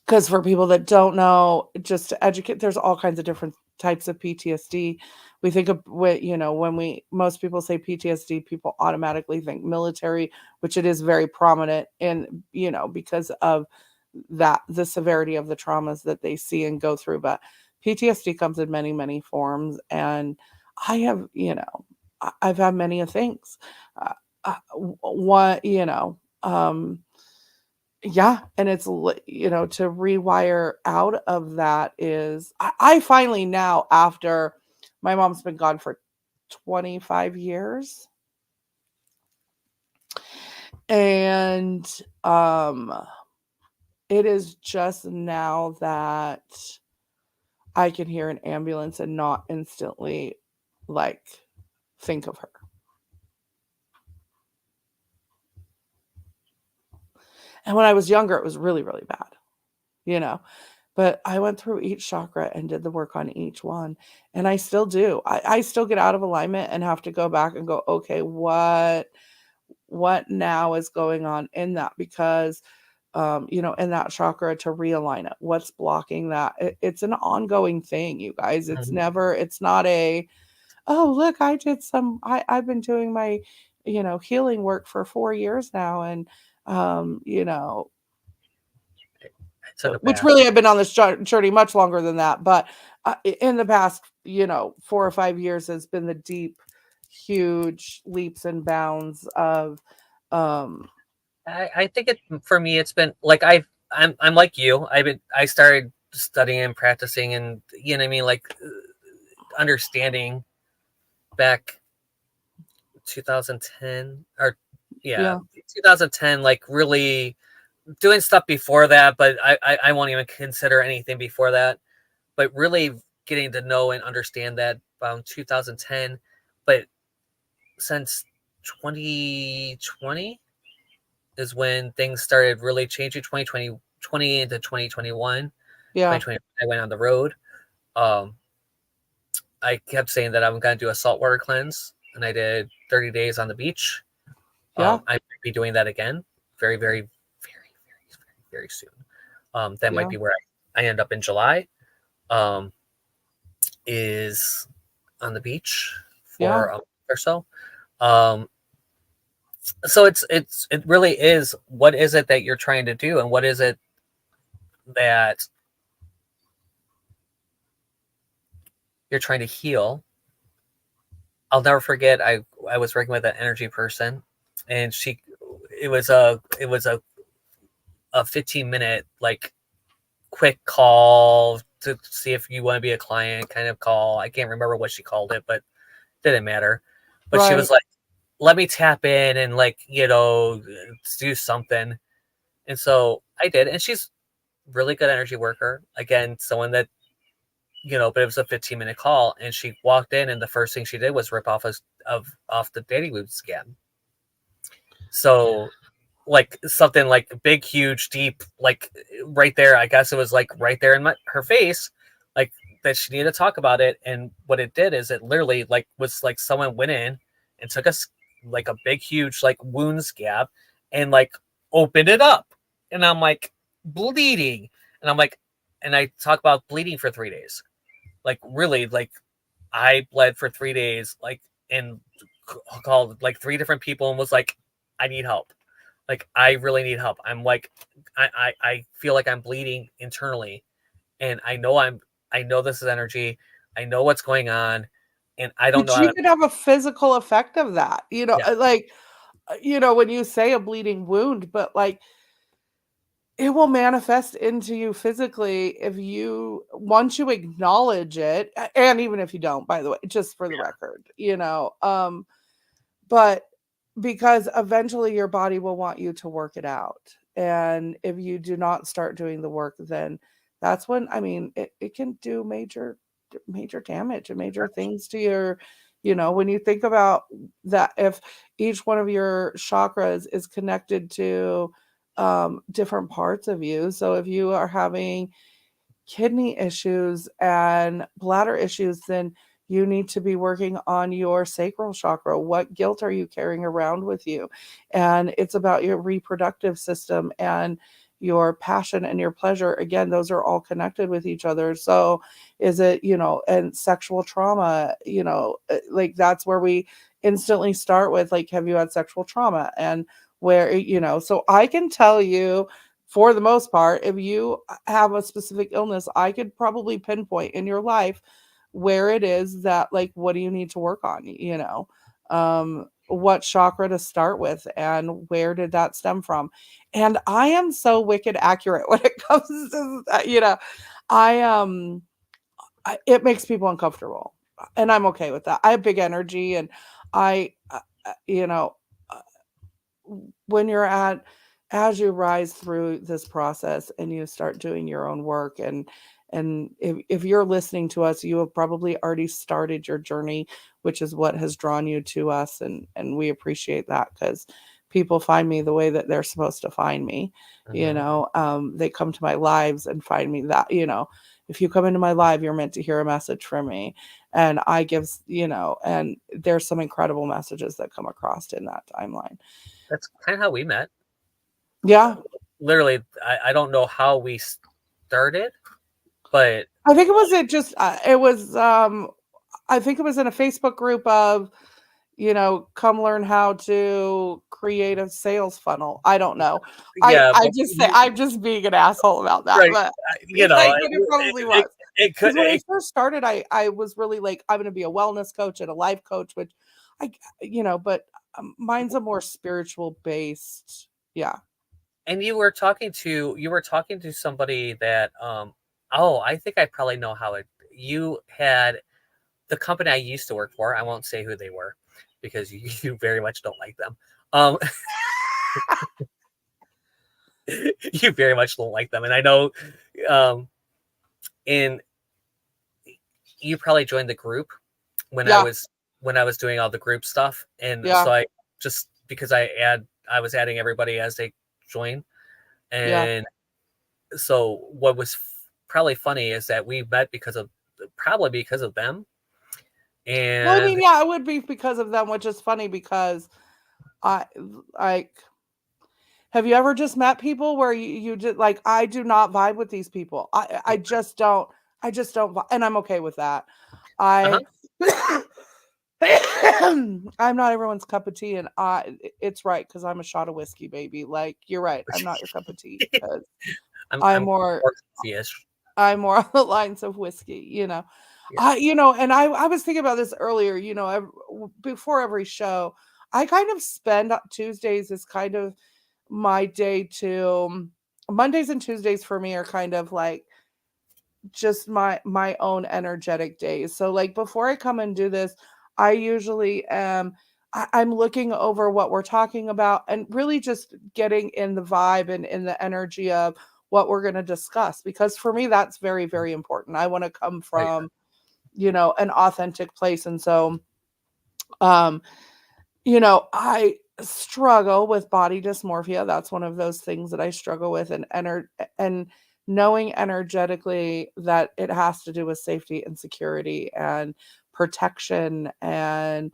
Because for people that don't know, just to educate, there's all kinds of different types of PTSD. We think of what, when most people say PTSD, people automatically think military, which it is very prominent in, because of the severity of the traumas that they see and go through. But PTSD comes in many, many forms. And I have, I've had many of things. What, yeah, and it's, to rewire out of that is, I finally now, after my mom's been gone for 25 years, and it is just now that I can hear an ambulance and not instantly like think of her. And when I was younger, it was really, really bad, but I went through each chakra and did the work on each one. And I still do. I still get out of alignment and have to go back and go, okay, what now is going on in that? Because, in that chakra, to realign it, what's blocking that? It's an ongoing thing, you guys. It's not oh, look, I've been doing my, healing work for 4 years now. And, which really I've been on this journey much longer than that. But in the past, 4 or 5 years has been the deep, huge leaps and bounds of. I think for me, it's been like I'm like you. I started studying and practicing, and you know what I mean, like understanding back 2010 or 2010, like really doing stuff before that, but I won't even consider anything before that. But really getting to know and understand that around 2010, but since 2020 is when things started really changing. 2020 into 2021. Yeah. 2020, I went on the road. I kept saying that I'm going to do a saltwater cleanse, and I did 30 days on the beach. I might be doing that again very, very, very, very, very soon. That might be where I end up in July. Is on the beach for a month or so. So it really is, what is it that you're trying to do, and what is it that you're trying to heal. I'll never forget, I was working with an energy person, and it was a 15-minute like quick call to see if you want to be a client kind of call. I can't remember what she called it, but didn't matter. But she was like, let me tap in and do something. And so I did. And she's really good energy worker. Again, someone that, but it was a 15-minute call. And she walked in, and the first thing she did was rip off the dating wound scan. So like something like big, huge, deep, like right there. I guess it was like right there in her face, like that she needed to talk about it. And what it did is it literally was like someone went in and took us like a big, huge like wound scab and like opened it up. And I'm like bleeding. And I'm like, and I talk about bleeding for 3 days. Like really, like I bled for 3 days, like, and called like 3 different people and was like, I need help. Like, I really need help. I'm like, I feel like I'm bleeding internally, and I know this is energy. I know what's going on, and I don't know But you could have a physical effect of that, like, when you say a bleeding wound, but like, it will manifest into you physically once you acknowledge it, and even if you don't, by the way, just for the record, but because eventually your body will want you to work it out. And if you do not start doing the work, then that's when, it can do major damage and major things to your, when you think about that, if each one of your chakras is connected to different parts of you. So if you are having kidney issues and bladder issues, then you need to be working on your sacral chakra. What guilt are you carrying around with you? And it's about your reproductive system. And, your passion and your pleasure, again, those are all connected with each other. So is it, and sexual trauma, like that's where we instantly start with, like, have you had sexual trauma? And where, so I can tell you, for the most part, if you have a specific illness, I could probably pinpoint in your life where it is that, like, what do you need to work on, what chakra to start with, and where did that stem from. And I am so wicked accurate when it comes to that, I it makes people uncomfortable, and I'm okay with that. I have big energy, and I you know when you're as you rise through this process and you start doing your own work, and if you're listening to us, you have probably already started your journey, which is what has drawn you to us, and we appreciate that, because people find me the way that they're supposed to find me. They come to my lives and find me, that, if you come into my live, you're meant to hear a message from me. And I give, and there's some incredible messages that come across in that timeline. That's kind of how we met. Yeah. Literally, I don't know how we started, but I think it was I think it was in a Facebook group of, come learn how to create a sales funnel. I don't know. yeah, I but just say I'm just being an asshole about that, right, but it, it probably was. could, Because when I first started, I was really like, I'm going to be a wellness coach and a life coach, which but mine's a more spiritual based. Yeah. and you were talking to somebody that I think I probably know how it. You had the company I used to work for. I won't say who they were because you very much don't like them. You very much don't like them, and I know. And you probably joined the group when Yeah. I was doing all the group stuff, and Yeah. so I just because I was adding everybody as they join, Yeah. and so what was probably funny is that we met probably because of them. Well, I mean, And yeah, it would be because of them, which is funny because I like. Have you ever just met people where you just like, I do not vibe with these people. I just don't. I just don't, and I'm okay with that. uh-huh. I I'm not everyone's cup of tea, and it's right, because I'm a shot of whiskey, baby. Like, you're right. I'm not your cup of tea, because I'm I'm more more coffee-ish. I'm more on the lines of whiskey, Yeah. and I was thinking about this earlier, before every show, I kind of spend Tuesdays as kind of my day to Mondays and Tuesdays for me are kind of like just my own energetic days. So, like, before I come and do this, I usually am I'm looking over what we're talking about and really just getting in the vibe and in the energy of what we're going to discuss, because for me that's very, very important. I want to come Right. from, an authentic place. And so um I struggle with body dysmorphia. That's one of those things that I struggle with, and knowing energetically that it has to do with safety and security and protection and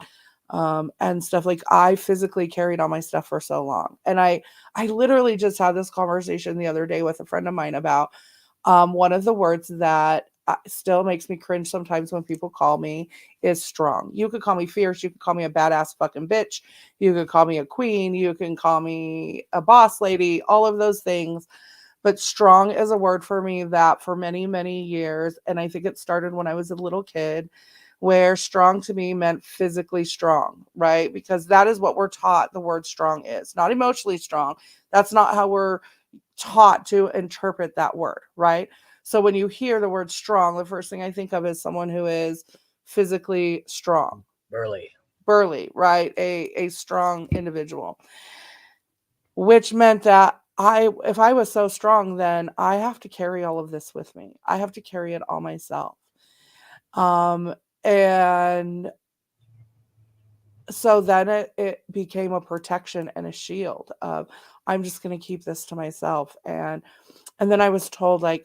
stuff. Like, I physically carried all my stuff for so long. And I literally just had this conversation the other day with a friend of mine about one of the words that still makes me cringe sometimes when people call me is strong. You could call me fierce. You could call me a badass fucking bitch. You could call me a queen. You can call me a boss lady, all of those things. But strong is a word for me that for many, many years, and I think it started when I was a little kid, where strong to me meant physically strong, right? Because that is what we're taught the word strong is, not emotionally strong. That's not how we're taught to interpret that word, right? So when you hear the word strong, the first thing I think of is someone who is physically strong, burly, right? A strong individual, which meant that if I was so strong, then I have to carry all of this with me. I have to carry it all myself. And so then it became a protection and a shield of, I'm just going to keep this to myself. And then I was told, like,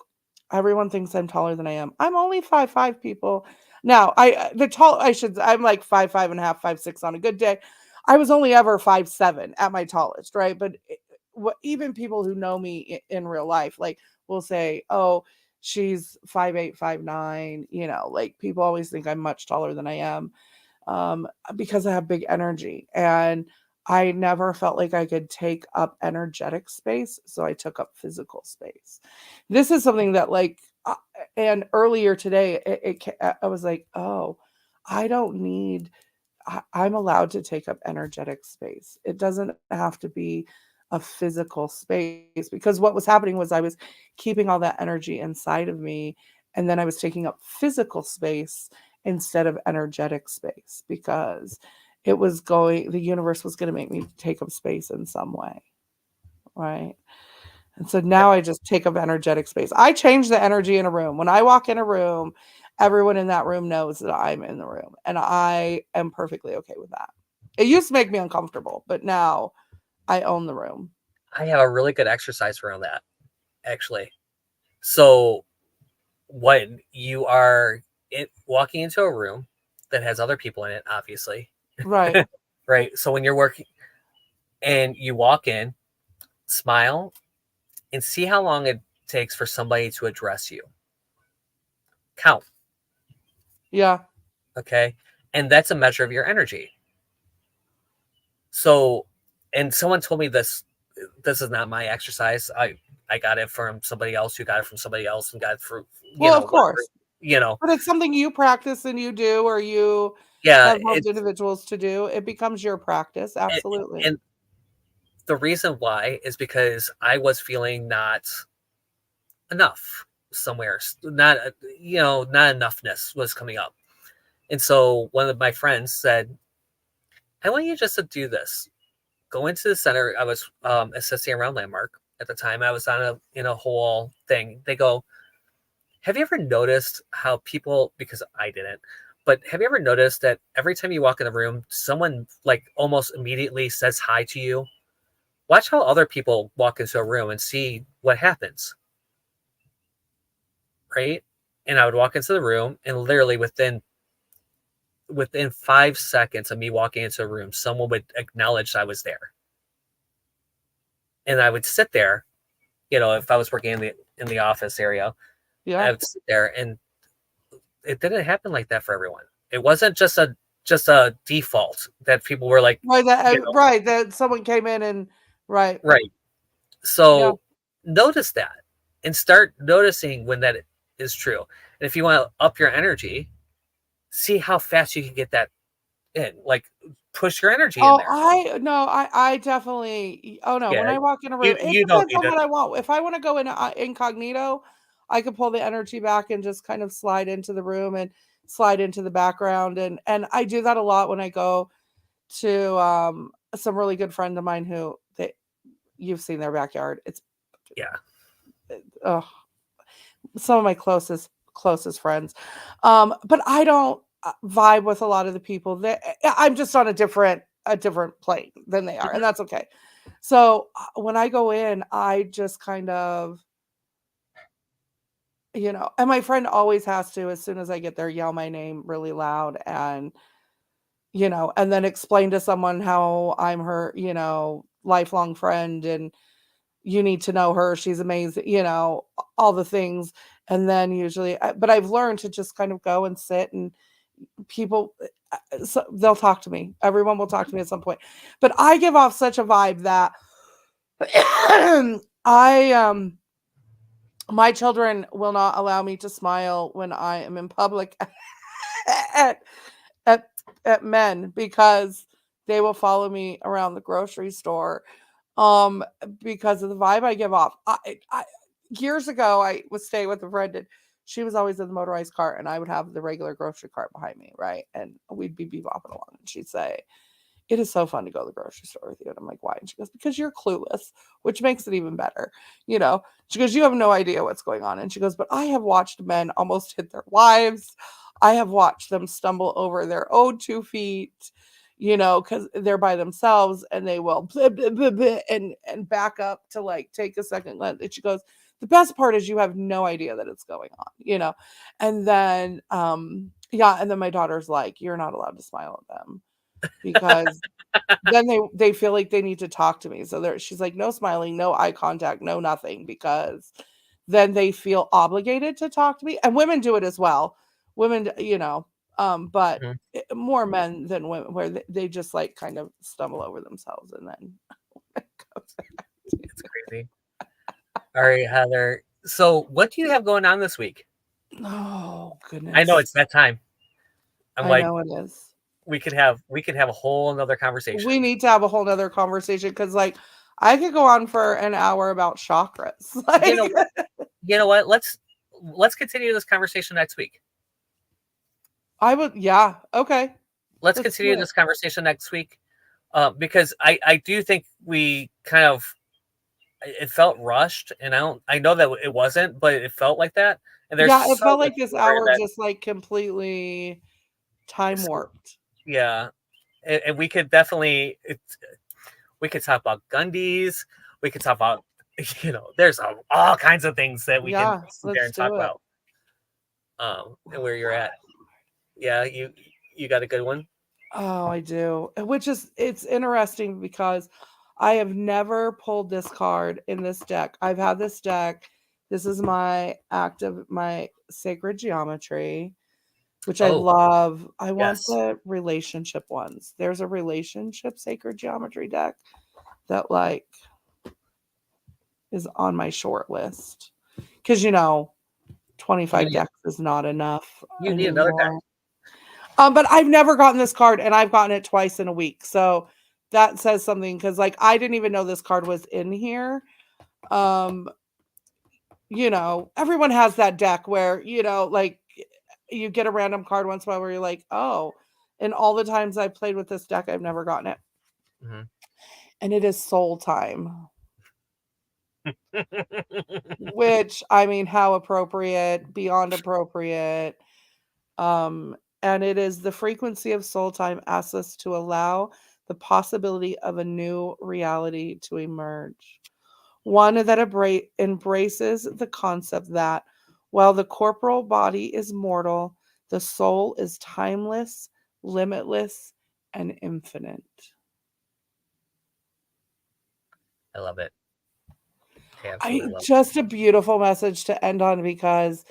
everyone thinks I'm taller than I am. I'm only 5'5", people. Now, I'm like 5'5" and a half, 5'6" on a good day. I was only ever 5'7" at my tallest, right? But even people who know me in real life, like, will say, oh, she's 5'8", 5'9", like, people always think I'm much taller than I am, because I have big energy, and I never felt like I could take up energetic space, so I took up physical space. This is something that, like, and earlier today, I was like, oh, I don't need. I'm allowed to take up energetic space. It doesn't have to be a physical space, because what was happening was I was keeping all that energy inside of me, and then I was taking up physical space instead of energetic space, because the universe was going to make me take up space in some way, right? And so now I just take up energetic space. I change the energy in a room. When I walk in a room, everyone in that room knows that I'm in the room, and I am perfectly okay with that. It used to make me uncomfortable, but now I own the room. I have a really good exercise around that, actually. So when you are walking into a room that has other people in it, obviously, Right. right? So when you're working and you walk in, smile and see how long it takes for somebody to address you. Count. Yeah. Okay. And that's a measure of your energy. So, and someone told me this is not my exercise. I got it from somebody else who got it from somebody else and got it from, Well, of whatever, course. you know, But it's something you practice and you do, or you yeah, have helped individuals to do. It becomes your practice. Absolutely. and the reason why is because I was feeling not enough somewhere, not, not enoughness was coming up. And so one of my friends said, I want you just to do this. Go into the center. I was assessing around Landmark at the time. I was on a whole thing. They go, have you ever noticed how people, because I didn't, but have you ever noticed that every time you walk in a room, someone like almost immediately says hi to you? Watch how other people walk into a room and see what happens. Right? And I would walk into the room, and literally within 5 seconds of me walking into a room, someone would acknowledge I was there. And I would sit there, if I was working in the office area, Yeah. I would sit there, and it didn't happen like that for everyone. It wasn't just a default that people were like, Right. Right. That someone came in and right. right. Yeah. So notice that and start noticing when that is true. And if you want to up your energy, see how fast you can get that in. Like, push your energy in Oh, there. I definitely. Oh no, when Yeah, I walk in a room, it you don't depends need on it. what I want. If I want to go in incognito, I could pull the energy back and just kind of slide into the room and slide into the background, and I do that a lot when I go to some really good friend of mine who you've seen their backyard. It's Yeah. some of my closest friends. But I don't vibe with a lot of the people that I'm just on a different plane than they are, and Mhm. that's okay. So when I go in, I just kind of, and my friend always has to, as soon as I get there, yell my name really loud, and and then explain to someone how I'm her, lifelong friend, and you need to know her. She's amazing, all the things. And then usually, but I've learned to just kind of go and sit, and people, so they'll talk to me. Everyone will talk to me at some point. But I give off such a vibe that I my children will not allow me to smile when I am in public at at at men, because they will follow me around the grocery store, um, because of the vibe I give off. Years ago, I was staying with a friend, and she was always in the motorized cart, and I would have the regular grocery cart behind me, right? And we'd be bebopping along, and she'd say, "It is so fun to go to the grocery store with you." And I'm like, "Why?" And she goes, "Because you're clueless," which makes it even better. You know, she goes, "You have no idea what's going on." And she goes, "But I have watched men almost hit their wives. I have watched them stumble over their own 2 feet, because they're by themselves, and they will bleh, bleh, bleh, bleh, and back up to like take a second glance." And she goes, "The best part is you have no idea that it's going on." And then yeah, and then my daughter's like, "You're not allowed to smile at them." because then they feel like they need to talk to me. So she's like, no smiling, no eye contact, no nothing, because then they feel obligated to talk to me. And women do it as well. Women, but Mhm. more men than women, where they just like kind of stumble over themselves and then It's crazy. All right, Heather. So, what do you have going on this week? oh I know goodness. it's that time. I'm I like, know it is. we could have a whole another conversation. We need to have a whole nother conversation because like I could go on for an hour about chakras. You Like know, you know what? Let's continue this conversation next week. I would, yeah, okay. Let's Let's do continue it. this conversation next week, because I do think we kind of it felt rushed, and I know that it wasn't, but it felt like that. And there's Yeah, it so felt much like this more hour that just like completely time is, warped. yeah, and we could definitely we could talk about Gundys. We could talk about there's all kinds of things that we can Yeah, sit there let's and talk do it. about. And where you're at, yeah, you got a good one. Oh, I do. Which is it's interesting because I have never pulled this card in this deck. I've had this deck. This is my sacred geometry, which I Oh, love. I want yes. the relationship ones. There's a relationship sacred geometry deck that like is on my short list. Cuz 25 You decks is not enough you need another deck. anymore. But I've never gotten this card and I've gotten it twice in a week. So that says something because like I didn't even know this card was in here. Um, everyone has that deck where, like you get a random card once in a while where you're like, oh, and all the times I've played with this deck, I've never gotten it. Mhm. And it is soul time, which I mean, how appropriate, beyond appropriate. And it is the frequency of soul time asks us to allow the possibility of a new reality to emerge. One that embraces the concept that while the corporal body is mortal, the soul is timeless, limitless, and infinite. I love it. I absolutely love it. Just a beautiful message to end on because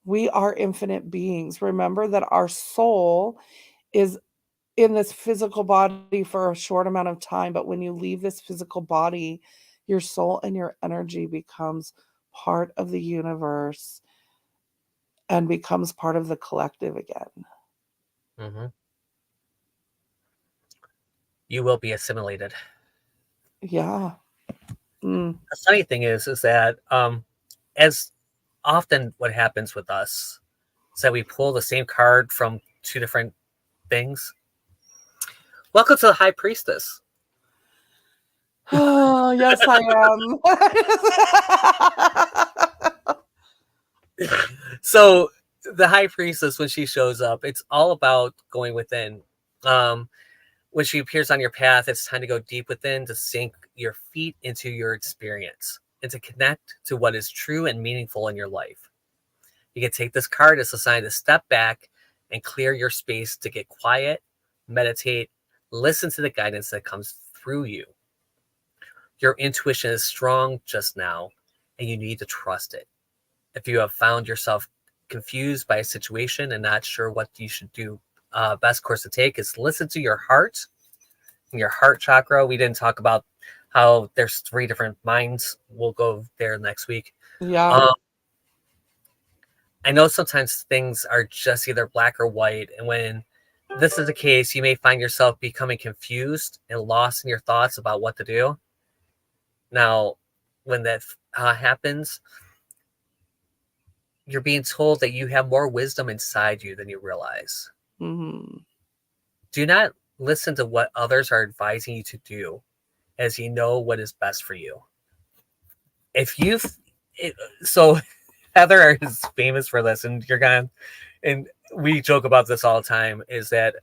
we are infinite beings. Remember that our soul is in this physical body for a short amount of time, but when you leave this physical body, your soul and your energy becomes part of the universe and becomes part of the collective again. Hmm. You will be assimilated. Yeah. Mm. The funny thing is that as often what happens with us is that we pull the same card from two different things. Welcome to the High Priestess. Oh, yes, I am. So the High Priestess, when she shows up, it's all about going within. Um, when she appears on your path, it's time to go deep within, to sink your feet into your experience and to connect to what is true and meaningful in your life. You can take this card as a sign to step back and clear your space to get quiet, meditate, listen to the guidance that comes through you. Your intuition is strong just now, and you need to trust it. If you have found yourself confused by a situation and not sure what you should do, best course to take is listen to your heart. Your heart chakra. We didn't talk about how there's 3 different minds. We'll go there next week. Yeah. Um, I know sometimes things are just either black or white, and when this is the case, you may find yourself becoming confused and lost in your thoughts about what to do. Now, when that happens, you're being told that you have more wisdom inside you than you realize. Mm-hmm. Do not listen to what others are advising you to do, as you know what is best for you. If you've so Heather is famous for this, and and we joke about this all the time, is that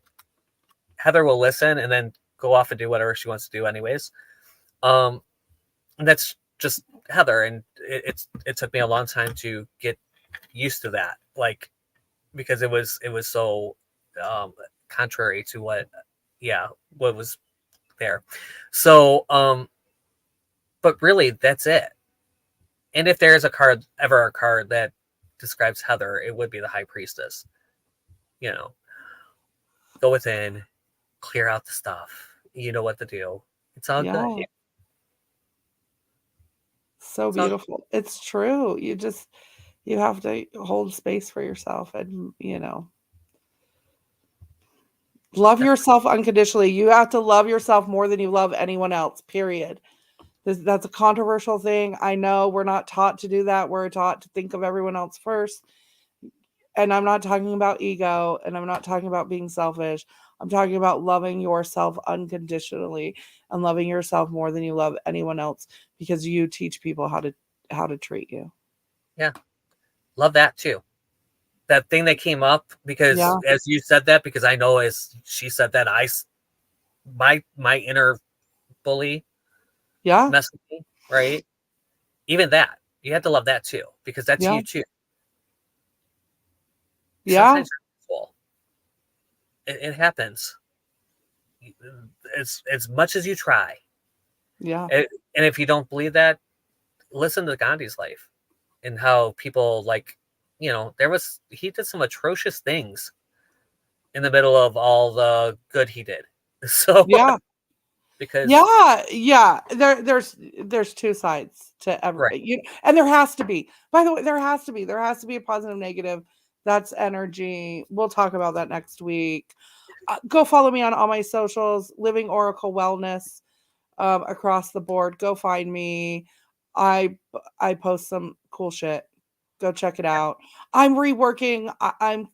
Heather will listen and then go off and do whatever she wants to do anyways. And that's just Heather, and it took me a long time to get used to that, like, because it was so contrary to what yeah, what was there. So, but really, that's it. And if there is ever a card that describes Heather, it would be the High Priestess. You know, go within, clear out the stuff. You know what to do. It's all good. Yeah. So It's all beautiful. It's true. You have to hold space for yourself and, love yourself unconditionally. You have to love yourself more than you love anyone else, period. That's a controversial thing. I know we're not taught to do that. We're taught to think of everyone else first. And I'm not talking about ego, and I'm not talking about being selfish. I'm talking about loving yourself unconditionally and loving yourself more than you love anyone else, because you teach people how to treat you. Yeah. Love that too. That thing that came up because as you said that, because I know as she said that, my inner bully messed with me, right? Even that, you have to love that too, because that's you too. Sometimes it happens. As much as you try. Yeah. And if you don't believe that, listen to Gandhi's life and how people he did some atrocious things in the middle of all the good he did. So because there's two sides to every, right. And there has to be. By the way, there has to be a positive, negative. That's energy. We'll talk about that next week. Go follow me on all my socials, Living Oracle Wellness, across the board. Go find me. I post some cool shit. Go check it out. I'm reworking. I'm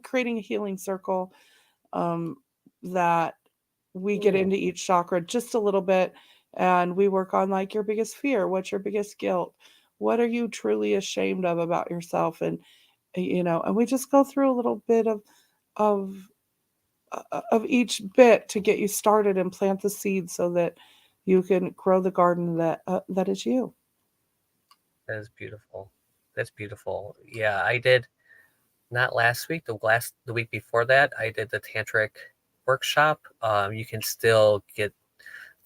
creating a healing circle that we get into each chakra just a little bit, and we work on like your biggest fear. What's your biggest guilt? What are you truly ashamed of about yourself? And and we just go through a little bit of each bit to get you started and plant the seed so that you can grow the garden that is you. That is beautiful. That's beautiful. Yeah, I did not last week. The week before that, I did the tantric workshop. You can still get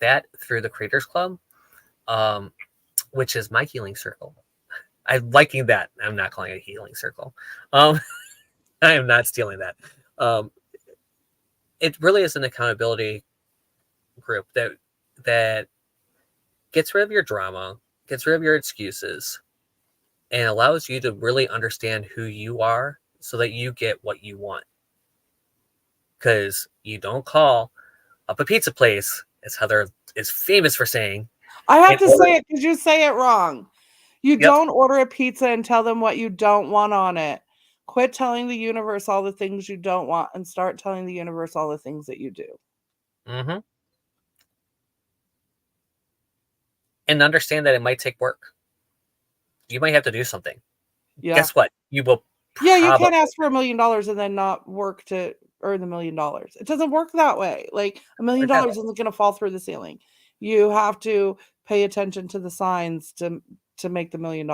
that through the Creators Club, which is my healing circle. I'm liking that. I'm not calling it a healing circle. I am not stealing that. It really is an accountability group that gets rid of your drama, gets rid of your excuses, and allows you to really understand who you are so that you get what you want. Because you don't call up a pizza place, as Heather is famous for saying. I have to say it because you say it wrong. You don't order a pizza and tell them what you don't want on it. Quit telling the universe all the things you don't want and start telling the universe all the things that you do. Mm-hmm. And understand that it might take work. You might have to do something. Yeah. Guess what? You will. You can't ask for $1 million and then not work to earn the $1 million. It doesn't work that way. Like $1 million isn't going to fall through the ceiling. You have to pay attention to the signs to make the $1 million.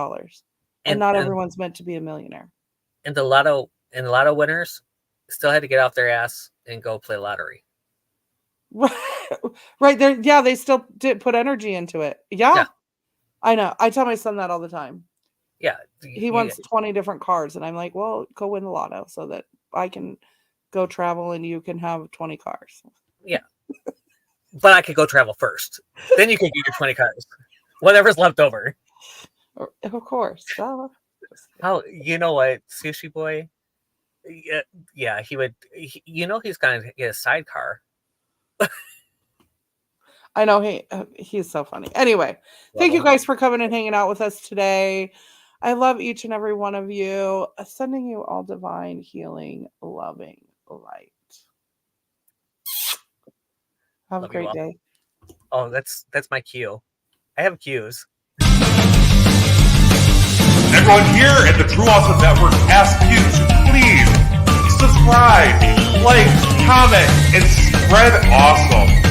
And not everyone's meant to be a millionaire. And the lotto winners still had to get off their ass and go play lottery. Right there. Yeah, they still did put energy into it. Yeah. I know. I tell my son that all the time. Yeah. He wants 20 different cars. And I'm like, well, go win the lotto so that I can go travel and you can have 20 cars. Yeah. But I could go travel first. Then you can get your 20 cars. Whatever's left over. Of course. How, you know what, Sushi Boy? Yeah, he would. He's going to get a sidecar. I know he's so funny. Anyway, thank you guys for coming and hanging out with us today. I love each and every one of you. Sending you all divine, healing, loving light. Have a great day. Oh, that's my cue. I have cues. Everyone here at the True Awesome Network asks you to please subscribe, like, comment, and spread awesome.